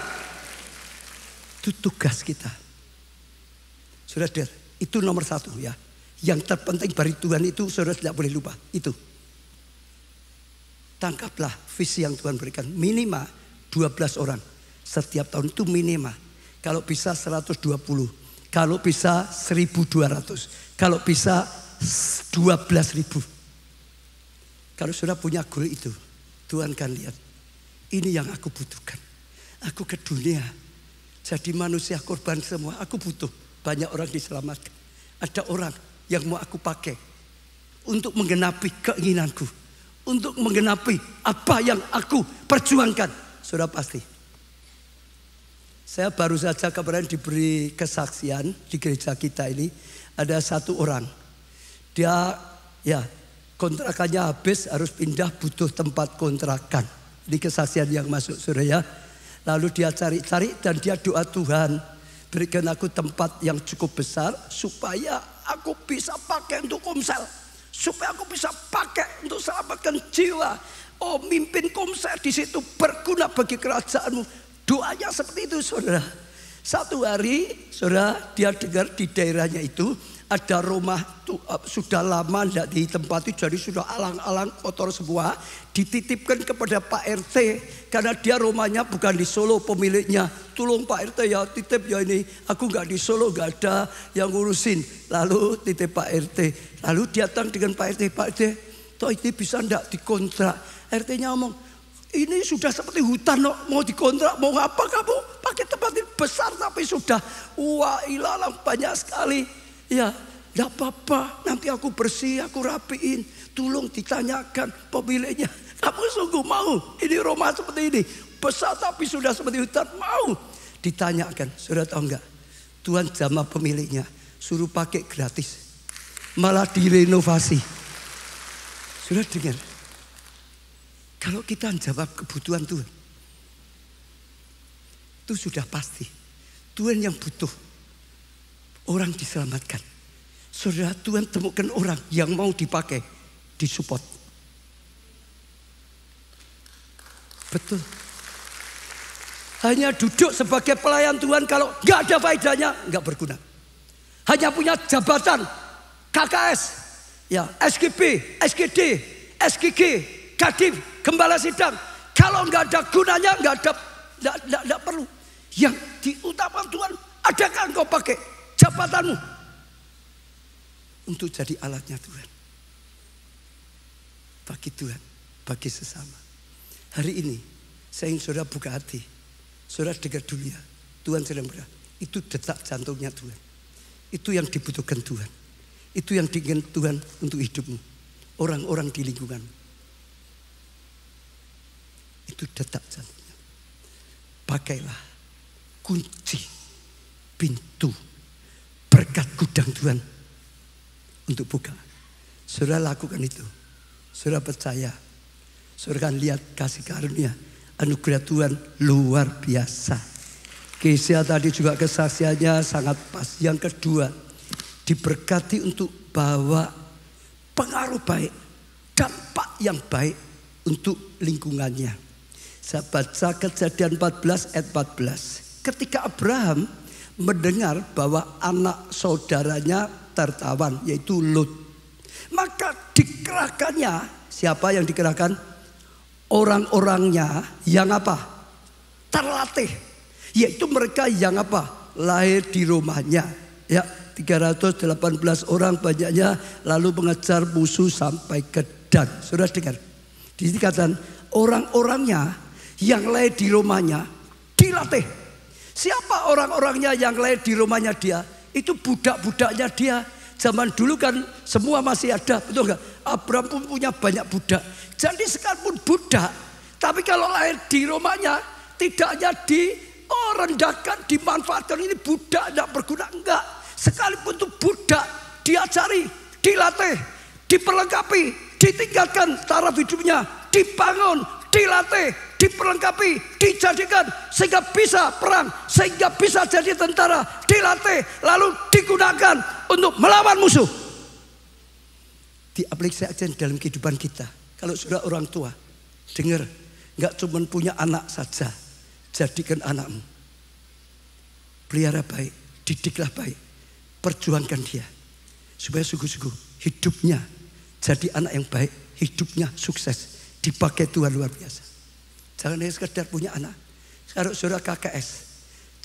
Itu tugas kita. Saudara, itu nomor 1 ya. Yang terpenting bagi Tuhan itu saudara tidak boleh lupa. Itu. Tangkaplah visi yang Tuhan berikan. Minimal 12 orang. Setiap tahun itu minimal. Kalau bisa 120. Kalau bisa 1.200. Kalau bisa 12.000. Kalau sudah punya goal itu, Tuhan kan lihat. Ini yang aku butuhkan. Aku ke dunia. Jadi manusia korban semua. Aku butuh banyak orang diselamatkan. Ada orang yang mau aku pakai untuk menggenapi keinginanku. Untuk menggenapi apa yang aku perjuangkan. Sudah pasti. Saya baru saja kemarin diberi kesaksian di gereja kita ini. Ada satu orang. Dia ya kontrakannya habis, harus pindah, butuh tempat kontrakan. Ini kesaksian yang masuk saudara ya. Lalu dia cari-cari dan dia doa, Tuhan berikan aku tempat yang cukup besar supaya aku bisa pakai untuk komsel. Supaya aku bisa pakai untuk selamatkan jiwa. Oh, mimpin komsel di situ berguna bagi kerajaanmu. Doanya seperti itu saudara. Satu hari saudara, dia dengar di daerahnya itu ada rumah sudah lama tidak ditempati, jadi sudah alang-alang kotor semua, dititipkan kepada Pak RT karena dia rumahnya bukan di Solo pemiliknya. Tolong Pak RT ya, titip ya ini, aku nggak di Solo, nggak ada yang ngurusin. Lalu titip Pak RT, lalu datang dengan Pak RT, Pak RT, toh ini bisa ndak dikontrak? RT-nya ngomong, ini sudah seperti hutan, no. Mau dikontrak, mau apa kamu? Pakai tempat ini besar tapi sudah, wah ilalang banyak sekali. Ya, tidak apa-apa, nanti aku bersih, aku rapiin. Tolong ditanyakan pemiliknya, kamu sungguh mau ini rumah seperti ini? Besar tapi sudah seperti hutan, mau? Ditanyakan, sudah tahu enggak? Tuhan jamah pemiliknya, suruh pakai gratis. Malah direnovasi. Sudah dengar? Kalau kita jawab kebutuhan Tuhan, itu sudah pasti. Tuhan yang butuh orang diselamatkan. Saudara, Tuhan temukan orang yang mau dipakai, disupport. Betul. Hanya duduk sebagai pelayan Tuhan kalau nggak ada faedahnya, nggak berguna. Hanya punya jabatan KKS, ya SGP, SGD, SGG, Kadif, Gembala Sidang. Kalau nggak ada gunanya, nggak perlu. Yang diutamakan Tuhan, adakah engkau pakai jabatanmu untuk jadi alatnya Tuhan, bagi Tuhan, bagi sesama. Hari ini saya ingin saudara buka hati, saudara dengar dulu ya, Tuhan sedang berada. Itu detak jantungnya Tuhan, itu yang dibutuhkan Tuhan, itu yang diinginkan Tuhan untuk hidupmu, orang-orang di lingkungan. Itu detak jantungnya. Pakailah kunci pintu berkat gudang Tuhan untuk buka. Saudara lakukan itu. Saudara percaya. Saudara akan lihat kasih karunia, anugerah Tuhan luar biasa. Kesia tadi juga kesaksiannya sangat pas. Yang kedua, diberkati untuk bawa pengaruh baik, dampak yang baik untuk lingkungannya. Saya baca Kejadian 14 ayat 14. Ketika Abraham mendengar bahwa anak saudaranya tertawan, yaitu Lot, maka dikerahkannya. Siapa yang dikerahkan? Orang-orangnya yang apa? Terlatih. Yaitu mereka yang apa? Lahir di rumahnya. Ya, 318 orang banyaknya, lalu mengejar musuh sampai ke Dan. Sudah dengar? Di sini katakan orang-orangnya yang lahir di rumahnya dilatih. Siapa orang-orangnya yang lahir di rumahnya dia? Itu budak-budaknya dia. Zaman dulu kan semua masih ada, betul nggak? Abraham pun punya banyak budak. Jadi sekalipun budak, tapi kalau lahir di rumahnya tidak hanya direndahkan, dimanfaatkan, ini budak tidak berguna, enggak. Sekalipun itu budak, diajari, dilatih, diperlengkapi, ditingkatkan taraf hidupnya, dibangun, dilatih, diperlengkapi, dijadikan sehingga bisa perang, sehingga bisa jadi tentara, dilatih, lalu digunakan untuk melawan musuh. Diaplikasikan dalam kehidupan kita. Kalau sudah orang tua, dengar, nggak cuma punya anak saja, jadikan anakmu. Pelihara baik, didiklah baik, perjuangkan dia supaya sungguh-sungguh hidupnya jadi anak yang baik, hidupnya sukses, dipakai Tuhan luar biasa. Jangan hanya sekedar punya anak. Sekarang saudara KKS,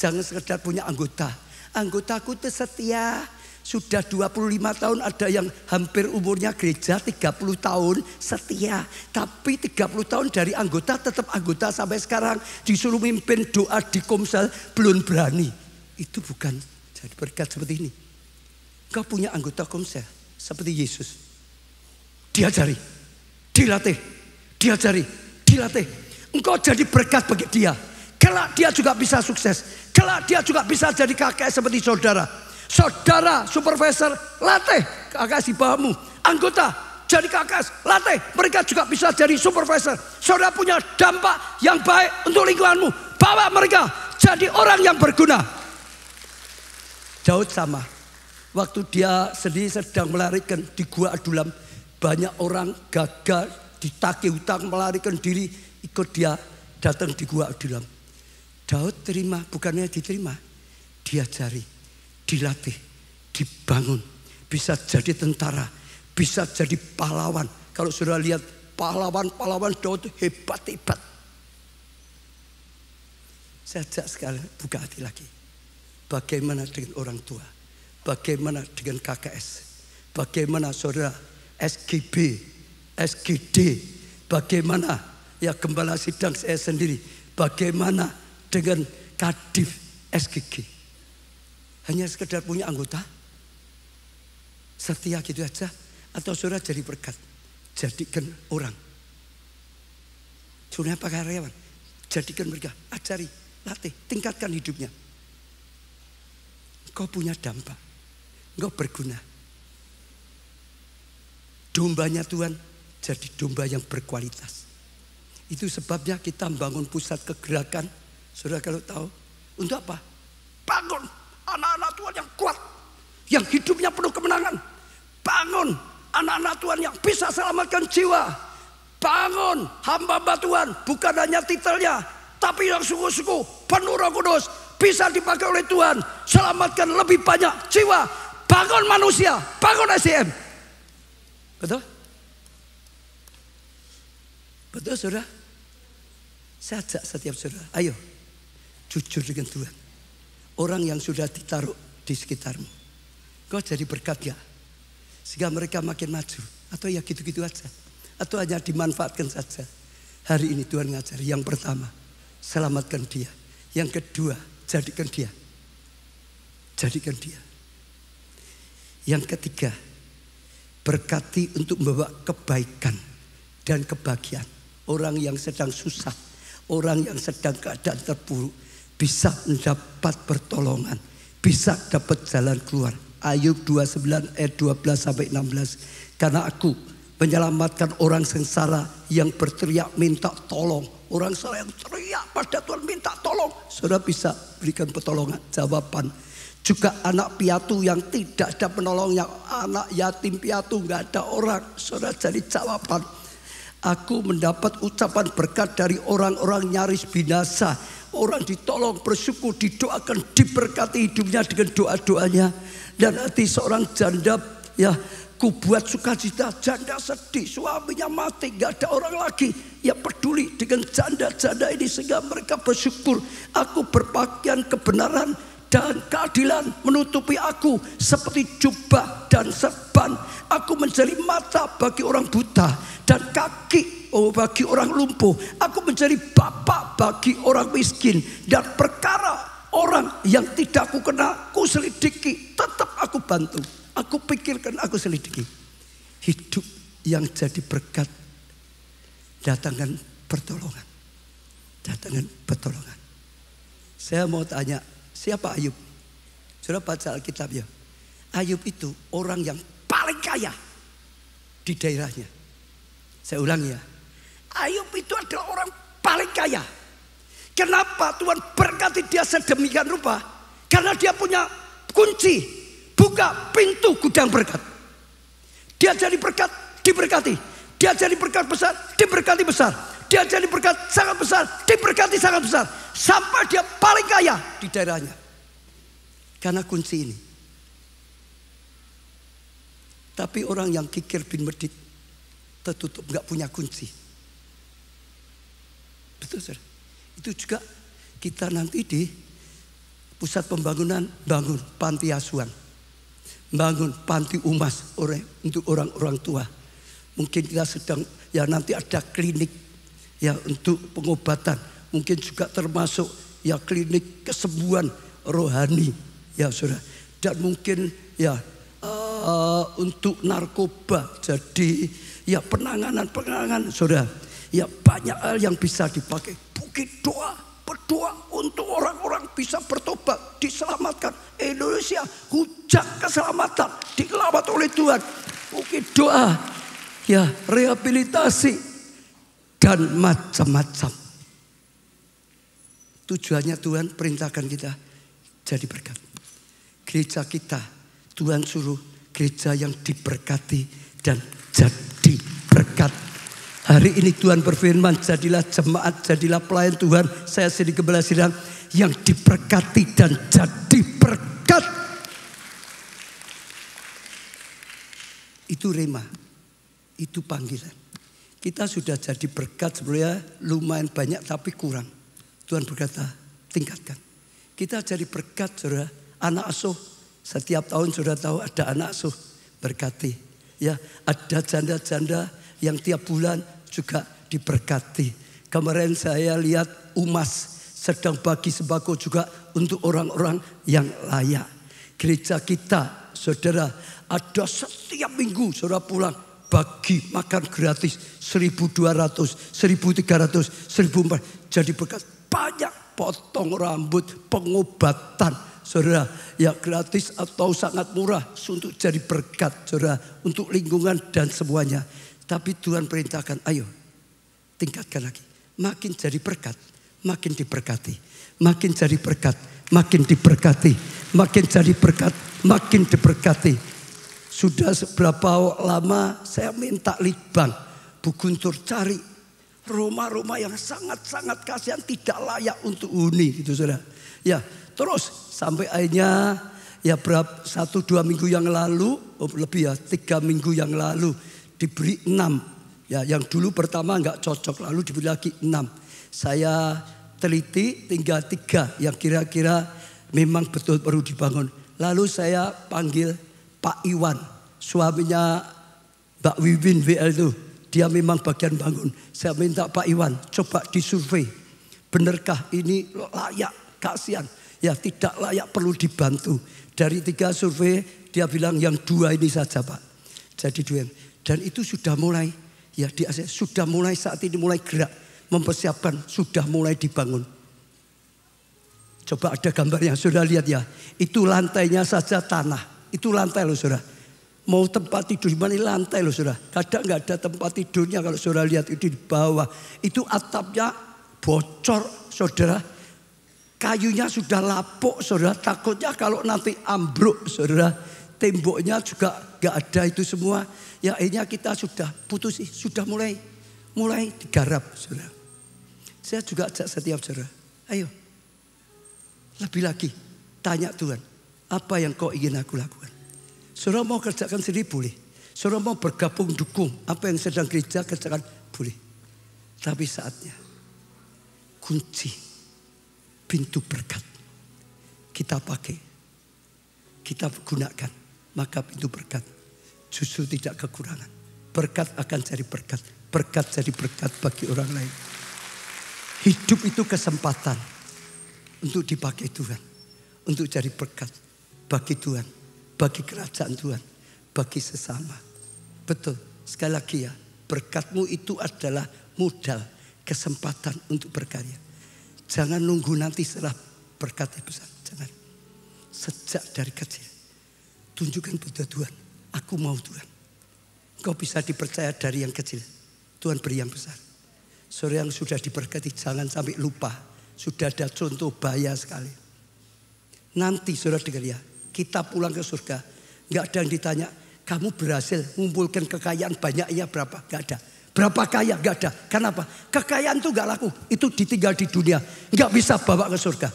jangan sekedar punya anggota. Anggotaku itu setia. Sudah 25 tahun, ada yang hampir umurnya gereja 30 tahun setia. Tapi 30 tahun dari anggota tetap anggota sampai sekarang. Disuruh mimpin doa di Komsel belum berani. Itu bukan jadi berkat seperti ini. Kau punya anggota Komsel seperti Yesus. Diajari, dilatih, diajari, dilatih. Engkau jadi berkat bagi dia. Kelak dia juga bisa sukses. Kelak dia juga bisa jadi kakek seperti saudara. Saudara supervisor latih KKS di bawahmu. Anggota jadi KKS latih, mereka juga bisa jadi supervisor. Saudara punya dampak yang baik untuk lingkunganmu. Bawa mereka jadi orang yang berguna. Daud sama. Waktu dia sendiri sedang melarikan di Gua Adulam, banyak orang gagal, ditagih hutang, melarikan diri, ikut dia datang di Gua Adulam. Daud terima, bukannya diterima, diajari, dilatih, dibangun, bisa jadi tentara, bisa jadi pahlawan. Kalau sudah lihat pahlawan-pahlawan Daud hebat-hebat. Saya ajak sekalian buka hati lagi. Bagaimana dengan orang tua? Bagaimana dengan KKS? Bagaimana saudara SGB, SGD? Bagaimana ya gembala sidang saya sendiri? Bagaimana dengan Kadif SGG? Hanya sekedar punya anggota? Setia gitu aja? Atau saudara jadi berkat? Jadikan orang. Saudara apa karyawan? Jadikan mereka, ajari, latih, tingkatkan hidupnya. Kau punya dampak, kau berguna. Dombanya Tuhan jadi domba yang berkualitas. Itu sebabnya kita membangun pusat kegerakan. Saudara kalau tahu, untuk apa? Bangun anak-anak Tuhan yang kuat, yang hidupnya penuh kemenangan. Bangun anak-anak Tuhan yang bisa selamatkan jiwa. Bangun hamba-hamba Tuhan, bukan hanya titelnya, tapi yang sungguh-sungguh penuh Roh Kudus, bisa dipakai oleh Tuhan, selamatkan lebih banyak jiwa. Bangun manusia, bangun SDM. Betul? Betul saudara? Saya ajak setiap saudara, ayo jujur dengan Tuhan. Orang yang sudah ditaruh di sekitarmu, kau jadi berkat ya, sehingga mereka makin maju. Atau ya gitu-gitu aja, atau hanya dimanfaatkan saja. Hari ini Tuhan ngajar, yang pertama selamatkan dia, yang kedua jadikan dia, jadikan dia. Yang ketiga, berkati untuk membawa kebaikan dan kebahagiaan. Orang yang sedang susah, orang yang sedang keadaan terpuruk, bisa mendapat pertolongan, bisa dapat jalan keluar. Ayub 29 ayat 12 sampai 16. Karena aku menyelamatkan orang sengsara yang berteriak minta tolong. Orang sengsara yang teriak pada Tuhan minta tolong, saudara bisa berikan pertolongan, jawaban. Juga anak piatu yang tidak ada penolongnya, anak yatim piatu nggak ada orang, saudara jadi jawaban. Aku mendapat ucapan berkat dari orang-orang nyaris binasa. Orang ditolong, bersyukur, didoakan, diberkati hidupnya dengan doa-doanya. Dan hati seorang janda, ya, ku buat sukacita. Janda sedih, suaminya mati, gak ada orang lagi yang peduli dengan janda-janda ini, sehingga mereka bersyukur. Aku berpakaian kebenaran dan keadilan menutupi aku seperti jubah dan serban. Aku menjadi mata bagi orang buta dan kaki bagi orang lumpuh. Aku menjadi bapak bagi orang miskin, dan perkara orang yang tidak aku kenal, aku selidiki, tetap aku bantu. Aku pikirkan, aku selidiki. Hidup yang jadi berkat, datangkan pertolongan, datangkan pertolongan. Saya mau tanya, siapa Ayub? Sudah baca Alkitab ya. Ayub itu orang yang paling kaya di daerahnya. Saya ulangi ya. Ayub itu adalah orang paling kaya. Kenapa Tuhan berkati dia sedemikian rupa? Karena dia punya kunci, buka pintu gudang berkat. Dia jadi berkat, diberkati. Dia jadi berkat besar, diberkati besar. Dia jadi berkat sangat besar, diberkati sangat besar. Sampai dia paling kaya di daerahnya. Karena kunci ini. Tapi orang yang kikir bin medit, tertutup, gak punya kunci. Betul saudara? Itu juga kita nanti di pusat pembangunan bangun panti asuhan, bangun panti umas untuk orang-orang tua. Mungkin kita sedang ya nanti ada klinik ya untuk pengobatan, mungkin juga termasuk ya klinik kesembuhan rohani ya saudara. Dan mungkin ya untuk narkoba, jadi ya penanganan saudara. Ya banyak hal yang bisa dipakai. Bukit doa, berdoa untuk orang-orang bisa bertobat, diselamatkan. Indonesia hujan keselamatan, diselamat oleh Tuhan. Bukit doa, ya rehabilitasi dan macam-macam. Tujuannya Tuhan perintahkan kita jadi berkat. Gereja kita Tuhan suruh gereja yang diberkati dan jadi berkat. Hari ini Tuhan berfirman, jadilah jemaat, jadilah pelayan Tuhan. Saya sendiri gembala sidang yang diberkati dan jadi berkat. Itu rema, itu panggilan. Kita sudah jadi berkat sebenarnya lumayan banyak tapi kurang. Tuhan berkata tingkatkan. Kita jadi berkat saudara, anak asuh. Setiap tahun saudara tahu ada anak asuh berkati. Ya, ada janda-janda yang tiap bulan juga diberkati. Kemarin saya lihat Umas sedang bagi sembako juga untuk orang-orang yang layak. Gereja kita, saudara, ada setiap minggu saudara pulang bagi makan gratis 1.200, 1.300, 1.400. Jadi berkat banyak, potong rambut, pengobatan, saudara, ya gratis atau sangat murah untuk jadi berkat, saudara, untuk lingkungan dan semuanya. Tapi Tuhan perintahkan, ayo tingkatkan lagi. Makin jadi berkat, makin diberkati. Makin jadi berkat, makin diberkati. Makin jadi berkat, makin diberkati. Sudah seberapa lama saya minta litbang, Bu Guntur cari rumah-rumah yang sangat-sangat kasihan, tidak layak untuk huni gitu saudara. Ya, terus sampai akhirnya ya berapa 1-2 minggu yang lalu, lebih ya 3 minggu yang lalu diberi 6. Ya, yang dulu pertama nggak cocok, lalu diberi lagi 6. Saya teliti tinggal 3 yang kira-kira memang betul perlu dibangun. Lalu saya panggil Pak Iwan, suaminya Mbak Wiwin WL itu. Dia memang bagian bangun. Saya minta Pak Iwan coba disurvei. Benarkah ini layak, kasihan. Ya tidak layak, perlu dibantu. Dari 3 survei dia bilang yang 2 ini saja Pak. Jadi 2. Dan itu sudah mulai. Ya di ACC sudah mulai saat ini mulai gerak. Mempersiapkan, sudah mulai dibangun. Coba ada gambarnya, sudah lihat ya. Itu lantainya saja tanah. Itu lantai loh saudara. Mau tempat tidur di mana lantai loh saudara. Kadang nggak ada tempat tidurnya kalau saudara lihat itu di bawah. Itu atapnya bocor saudara. Kayunya sudah lapuk saudara. Takutnya kalau nanti ambruk saudara. Temboknya juga nggak ada itu semua. Ya akhirnya kita sudah putus sih. Sudah mulai digarap saudara. Saya juga ajak setiap saudara. Ayo. Lebih lagi. Tanya Tuhan. Apa yang kau ingin aku lakukan? Saudara mau kerjakan sendiri boleh. Saudara mau bergabung dukung apa yang sedang gereja kerjakan boleh. Tapi saatnya kunci pintu berkat kita pakai, kita gunakan, maka pintu berkat justru tidak kekurangan. Berkat akan jadi berkat, berkat jadi berkat bagi orang lain. Hidup itu kesempatan untuk dipakai Tuhan, untuk jadi berkat bagi Tuhan, bagi kerajaan Tuhan, bagi sesama. Betul, sekali lagi ya, berkatmu itu adalah modal, kesempatan untuk berkarya. Jangan nunggu nanti setelah berkatnya besar, jangan. Sejak dari kecil, tunjukkan pada Tuhan, aku mau Tuhan. Kau bisa dipercaya dari yang kecil, Tuhan beri yang besar. Saudara yang sudah diberkati jangan sampai lupa, sudah ada contoh bahaya sekali. Nanti saudara dengar ya, kita pulang ke surga, nggak ada yang ditanya, kamu berhasil mengumpulkan kekayaan banyaknya berapa? Nggak ada. Berapa kaya? Nggak ada. Kenapa? Kekayaan itu nggak laku, itu ditinggal di dunia, nggak bisa bawa ke surga.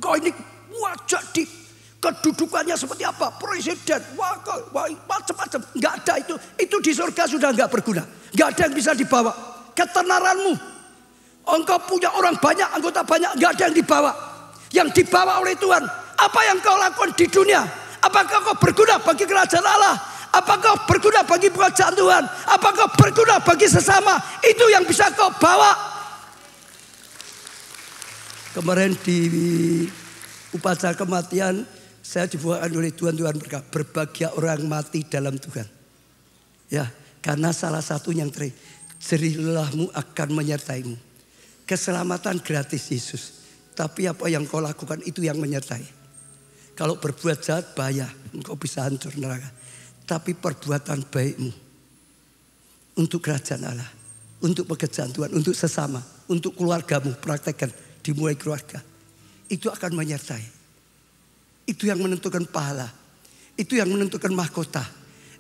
Kau ini wajah di kedudukannya seperti apa? Presiden, wakil, macam-macam, nggak ada itu. Itu di surga sudah nggak berguna, nggak ada yang bisa dibawa. Ketenaranmu, engkau punya orang banyak, anggota banyak, nggak ada yang dibawa. Yang dibawa oleh Tuhan. Apa yang kau lakukan di dunia? Apakah kau berguna bagi kerajaan Allah? Apakah kau berguna bagi kerajaan Tuhan? Apakah kau berguna bagi sesama? Itu yang bisa kau bawa. Kemarin di upacara kematian saya dibawakan oleh Tuhan berkata, berbahagia orang mati dalam Tuhan. Ya, karena salah satu yang jerih lelahmu akan menyertaimu. Keselamatan gratis Yesus. Tapi apa yang kau lakukan itu yang menyertai. Kalau berbuat jahat bahaya, engkau bisa hancur neraka. Tapi perbuatan baikmu untuk kerajaan Allah, untuk pekerjaan Tuhan, untuk sesama, untuk keluargamu, praktekkan dimulai keluarga. Itu akan menyertai. Itu yang menentukan pahala. Itu yang menentukan mahkota.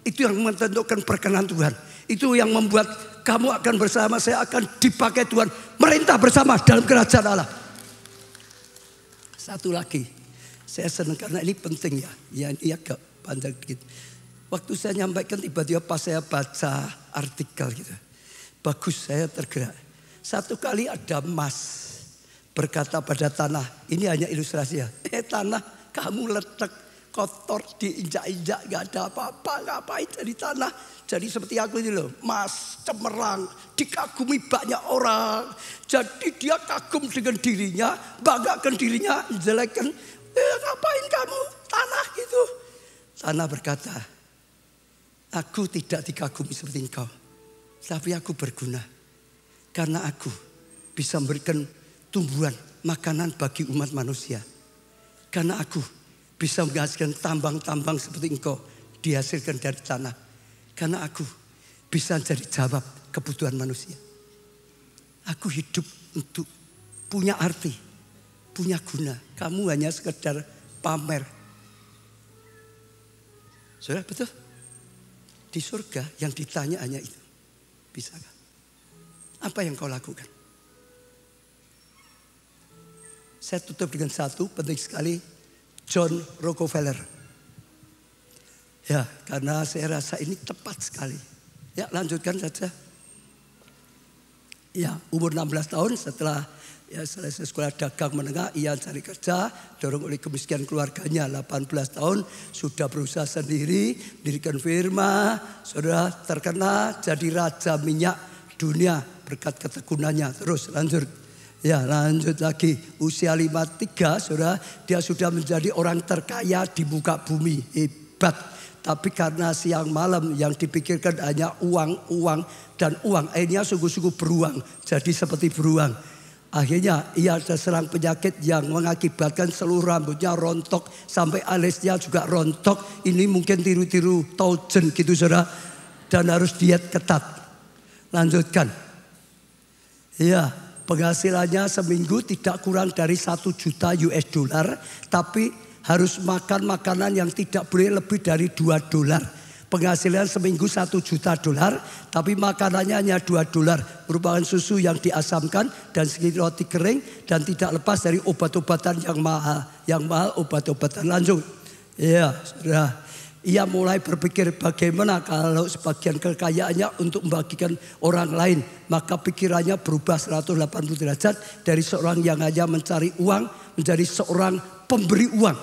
Itu yang menentukan perkenan Tuhan. Itu yang membuat kamu akan bersama saya akan dipakai Tuhan. Merintah bersama dalam kerajaan Allah. Satu lagi, saya senang karena ini penting ya. Ya ini agak panjang dikit. Waktu saya nyampaikan tiba-tiba pas saya baca artikel gitu. Bagus, saya tergerak. Satu kali ada Mas berkata pada tanah, ini hanya ilustrasi ya. Tanah kamu letak kotor diinjak-injak gak ada apa-apa, ngapain jadi tanah. Jadi seperti aku ini loh, Mas cemerlang, dikagumi banyak orang. Jadi dia kagum dengan dirinya, banggakan dirinya, jelekkan. Ngapain kamu tanah gitu. Tanah berkata, aku tidak dikagumi seperti engkau, tapi aku berguna. Karena aku bisa memberikan tumbuhan, makanan bagi umat manusia. Karena aku bisa menghasilkan tambang-tambang seperti engkau dihasilkan dari tanah. Karena aku bisa jadi jawab kebutuhan manusia. Aku hidup untuk punya arti, punya guna. Kamu hanya sekedar pamer. Saudara, betul? Di surga yang ditanya hanya itu. Bisakah? Apa yang kau lakukan? Saya tutup dengan satu penting sekali. John Rockefeller. Ya, karena saya rasa ini tepat sekali. Ya, lanjutkan saja. Ya, umur 16 tahun setelah selesai sekolah dagang menengah, ia cari kerja, dorong oleh kemiskinan keluarganya. 18 tahun sudah berusaha sendiri, dirikan firma, sudah terkenal jadi raja minyak dunia berkat ketekunannya. Terus lanjut. Ya, lanjut lagi. Usia 53, saudara, dia sudah menjadi orang terkaya di muka bumi. Hebat. Tapi karena siang malam yang dipikirkan hanya uang, uang, dan uang. Akhirnya sungguh-sungguh beruang. Jadi seperti beruang. Akhirnya ia terserang penyakit yang mengakibatkan seluruh rambutnya rontok. Sampai alisnya juga rontok. Ini mungkin tiru-tiru Taujen gitu, saudara. Dan harus diet ketat. Lanjutkan. Ya, penghasilannya seminggu tidak kurang dari 1 juta US dollar. Tapi harus makan makanan yang tidak boleh lebih dari 2 dolar. Penghasilan seminggu 1 juta dolar. Tapi makanannya hanya 2 dolar. Merupakan susu yang diasamkan dan sedikit roti kering. Dan tidak lepas dari obat-obatan yang mahal. Yang mahal obat-obatan. Lanjut. Ya, saudara. Ia mulai berpikir bagaimana kalau sebagian kekayaannya untuk membagikan orang lain. Maka pikirannya berubah 180 derajat. Dari seorang yang hanya mencari uang menjadi seorang pemberi uang.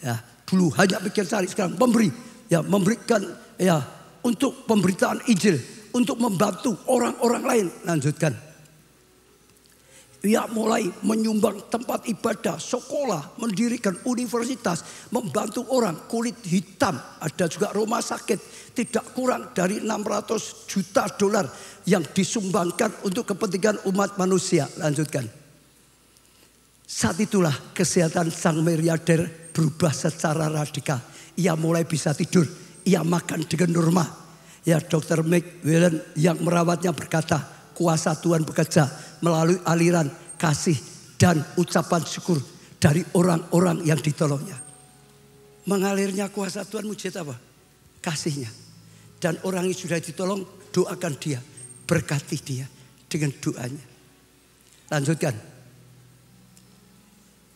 Ya, dulu hanya pikir cari, sekarang pemberi. Ya, memberikan ya untuk pemberitaan Injil. Untuk membantu orang-orang lain. Lanjutkan. Ia mulai menyumbang tempat ibadah, sekolah, mendirikan universitas, membantu orang kulit hitam. Ada juga rumah sakit, tidak kurang dari 600 juta dolar yang disumbangkan untuk kepentingan umat manusia. Lanjutkan. Saat itulah kesehatan sang miliarder berubah secara radikal. Ia mulai bisa tidur, ia makan dengan normal. Ya, Dr. McWilliam yang merawatnya berkata, kuasa Tuhan bekerja melalui aliran kasih dan ucapan syukur dari orang-orang yang ditolongnya. Mengalirnya kuasa Tuhan mujizat apa? Kasihnya. Dan orang yang sudah ditolong, doakan dia, berkati dia dengan doanya. Lanjutkan.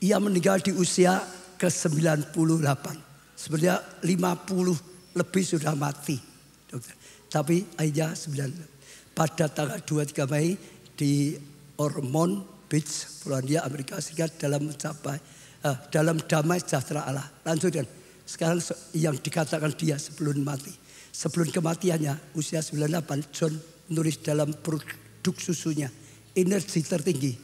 Ia meninggal di usia ke-98. Sebenarnya 50 lebih sudah mati. Dokter. Tapi akhirnya 98. Pada tanggal 23 Mei di Ormond Beach, Polandia, Amerika Serikat dalam damai sejahtera Allah. Lanjutkan. Sekarang yang dikatakan dia sebelum mati. Sebelum kematiannya usia 98, John menulis dalam produk susunya. Energi tertinggi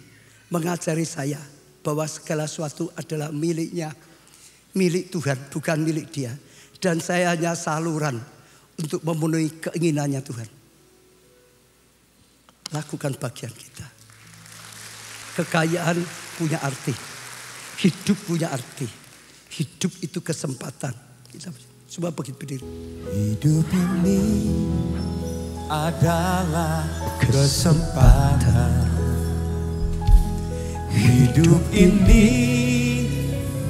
mengajari saya bahwa segala sesuatu adalah miliknya. Milik Tuhan, bukan milik dia. Dan saya hanya saluran untuk memenuhi keinginannya Tuhan. Lakukan bagian kita. Kekayaan punya arti. Hidup punya arti. Hidup itu kesempatan. Kita semua berdiri. Hidup ini adalah kesempatan. Hidup ini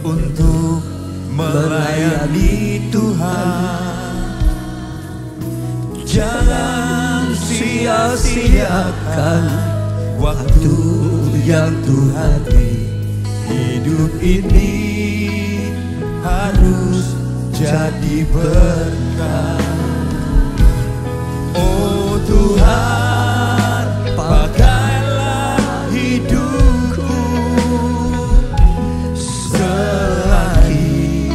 untuk melayani Tuhan. Jangan sia-siakan waktu yang Tuhan beri. Hidup ini harus jadi berkat. Oh Tuhan, pakailah hidupku selagi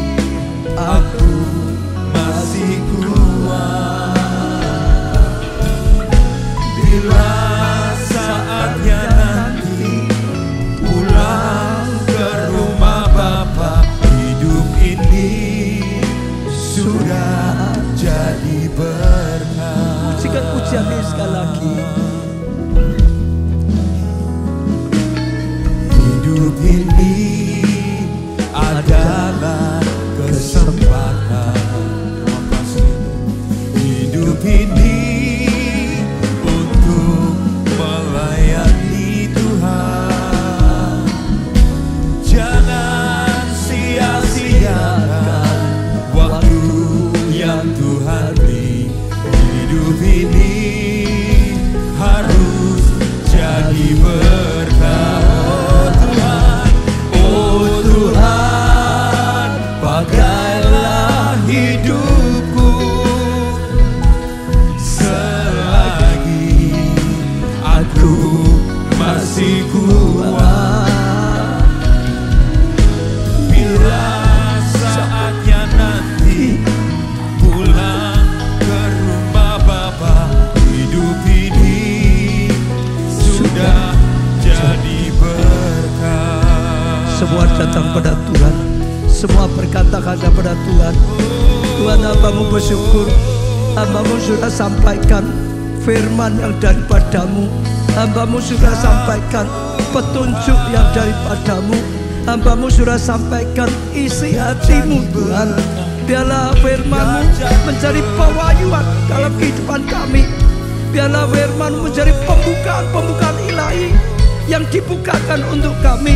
aku masih kuat. Bila saatnya nanti pulang ke rumah Bapa, hidup ini sudah jadi berkat. Pujikan pujian ini sekali lagi. Hidup ini adalah kesempatan. Hidup ini untuk melayani Tuhan. Jangan sia-siakan waktu yang Tuhan beri. Hidup ini harus jadi berkat. Oh Tuhan, pakailah hidupku selagi aku masih kuat. Bila saatnya nanti pulang ke rumah Bapa, hidup ini sudah jadi berkat. Semua datang pada Tuhan, semua berkata kepada Tuhan. Tuhan, hambamu bersyukur, hambamu sudah sampaikan firman yang daripadamu, hambamu sudah sampaikan petunjuk yang daripadamu, hambamu sudah sampaikan isi hatimu Tuhan. Biarlah firman-Mu menjadi pewahyuan dalam kehidupan kami. Biarlah firman-Mu menjadi pembukaan ilahi yang dibukakan untuk kami.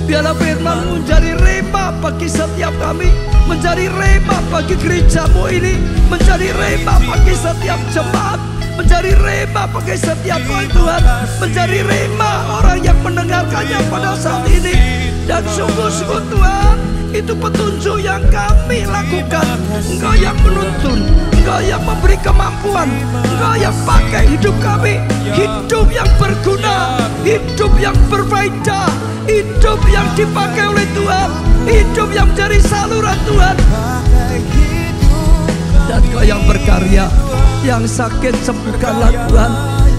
Biarlah firman-Mu menjadi rema bagi setiap kami, menjadi rema bagi gereja-Mu ini, menjadi rema bagi setiap jemaat, menjadi rema bagi setiap Tuhan, menjadi rema orang yang mendengarkannya pada saat ini. Dan sungguh-sungguh Tuhan, itu petunjuk yang kami lakukan. Engkau yang menuntun, Engkau yang memberi kemampuan, Engkau yang pakai hidup kami, hidup yang berguna, hidup yang berfaedah, hidup yang dipakai oleh Tuhan, hidup yang menjadi saluran Tuhan. Dan Engkau yang berkarya, yang sakit sembuhkanlah Tuhan,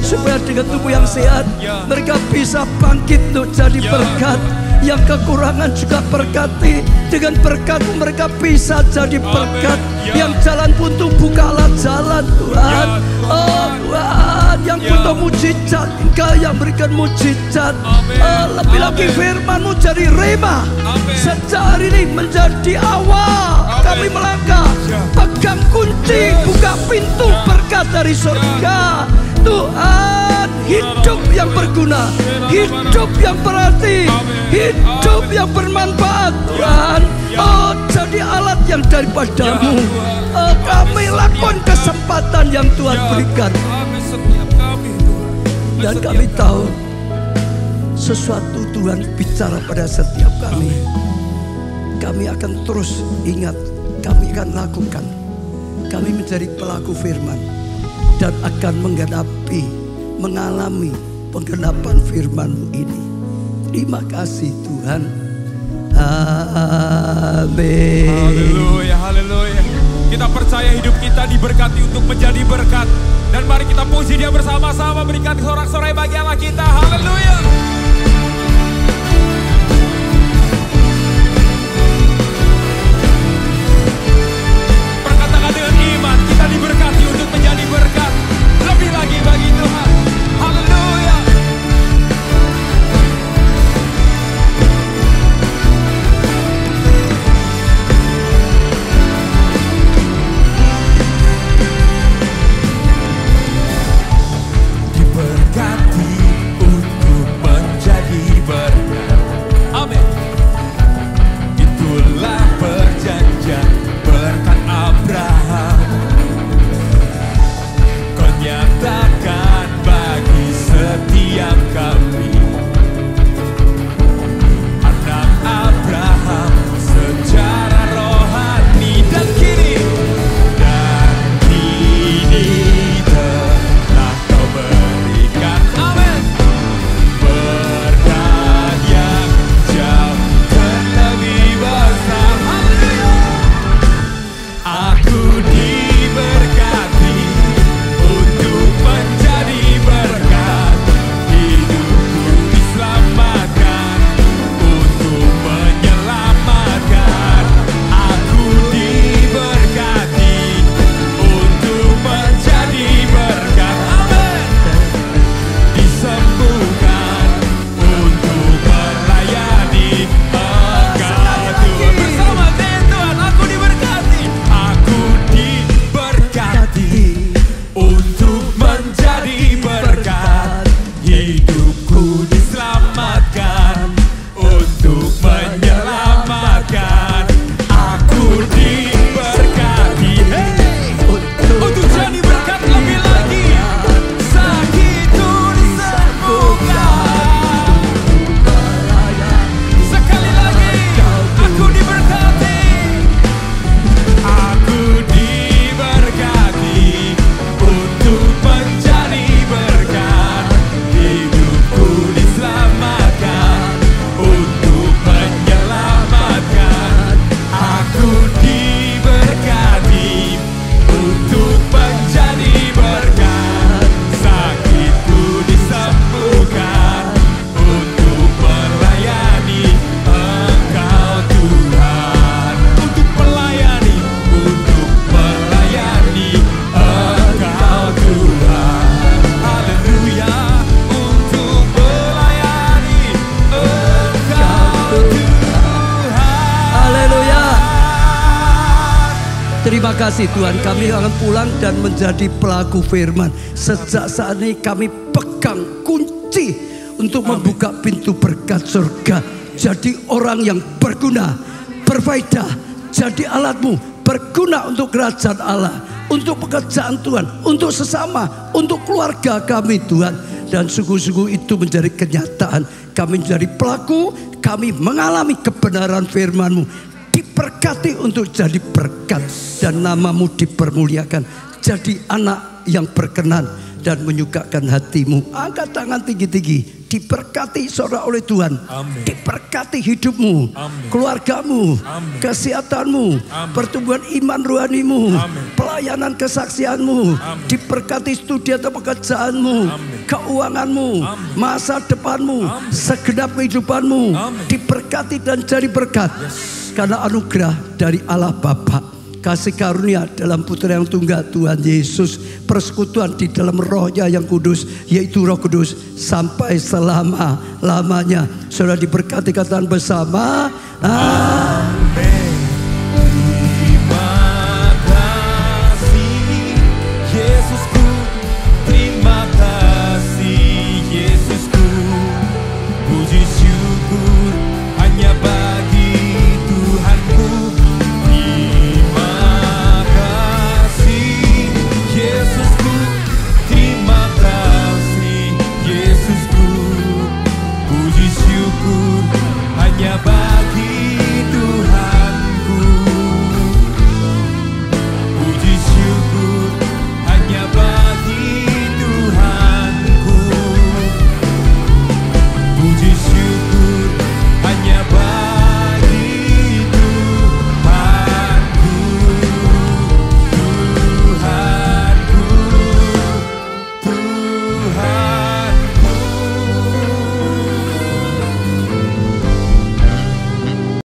supaya dengan tubuh yang sehat mereka bisa bangkit untuk jadi berkat. Yang kekurangan juga berkati, dengan berkat mereka bisa jadi berkat. Yang jalan buntu bukalah jalan Tuhan. Oh Tuhan, yang butuh mujizat Engkau yang berikan mujizat. Lebih lagi firman-Mu jadi rema. Sejak hari ini menjadi awal kami melangkah, pegang kunci, buka pintu berkat dari surga. Tuhan, hidup yang berguna, hidup yang berarti, hidup yang bermanfaat Tuhan. Oh, jadi alat yang daripada-Mu. Kami lakukan kesempatan yang Tuhan berikan. Dan kami tahu sesuatu Tuhan bicara pada setiap kami. Kami akan terus ingat, kami akan lakukan. Kami menjadi pelaku firman dan akan mengalami penggenapan firman-Mu ini. Terima kasih Tuhan. Amin. Haleluya, haleluya. Kita percaya hidup kita diberkati untuk menjadi berkat. Dan mari kita puji Dia bersama-sama, berikan sorak-sorai bagi Allah kita. Haleluya. Perkatakan dengan iman, kita diberkati untuk menjadi berkat. Lebih lagi bagi Tuhan. Haleluya. Diberkati untuk Terima kasih Tuhan, kami akan pulang dan menjadi pelaku firman. Sejak saat ini kami pegang kunci untuk membuka pintu berkat surga. Jadi orang yang berguna, berfaedah, jadi alatmu, berguna untuk kerajaan Allah, untuk pekerjaan Tuhan, untuk sesama, untuk keluarga kami Tuhan. Dan sungguh-sungguh itu menjadi kenyataan. Kami menjadi pelaku, kami mengalami kebenaran firman-Mu. Diberkati untuk jadi berkat dan namamu dipermuliakan. Jadi anak yang berkenan dan menyukakan hatimu. Angkat tangan tinggi-tinggi. Diberkati saudara oleh Tuhan. Amin. Diberkati hidupmu, Amin. keluargamu, Amin. kesehatanmu, Amin. pertumbuhan iman rohanimu, Amin. pelayanan kesaksianmu. Amin. Diberkati studi atau pekerjaanmu, Amin. keuanganmu, Amin. masa depanmu, Amin. segenap kehidupanmu. Amin. Diberkati dan jadi berkat. Karena anugerah dari Allah Bapa, kasih karunia dalam Putra yang tunggal Tuhan Yesus, persekutuan di dalam Roh-Nya yang kudus, yaitu Roh Kudus, sampai selama-lamanya. Saudara diberkati katakan bersama.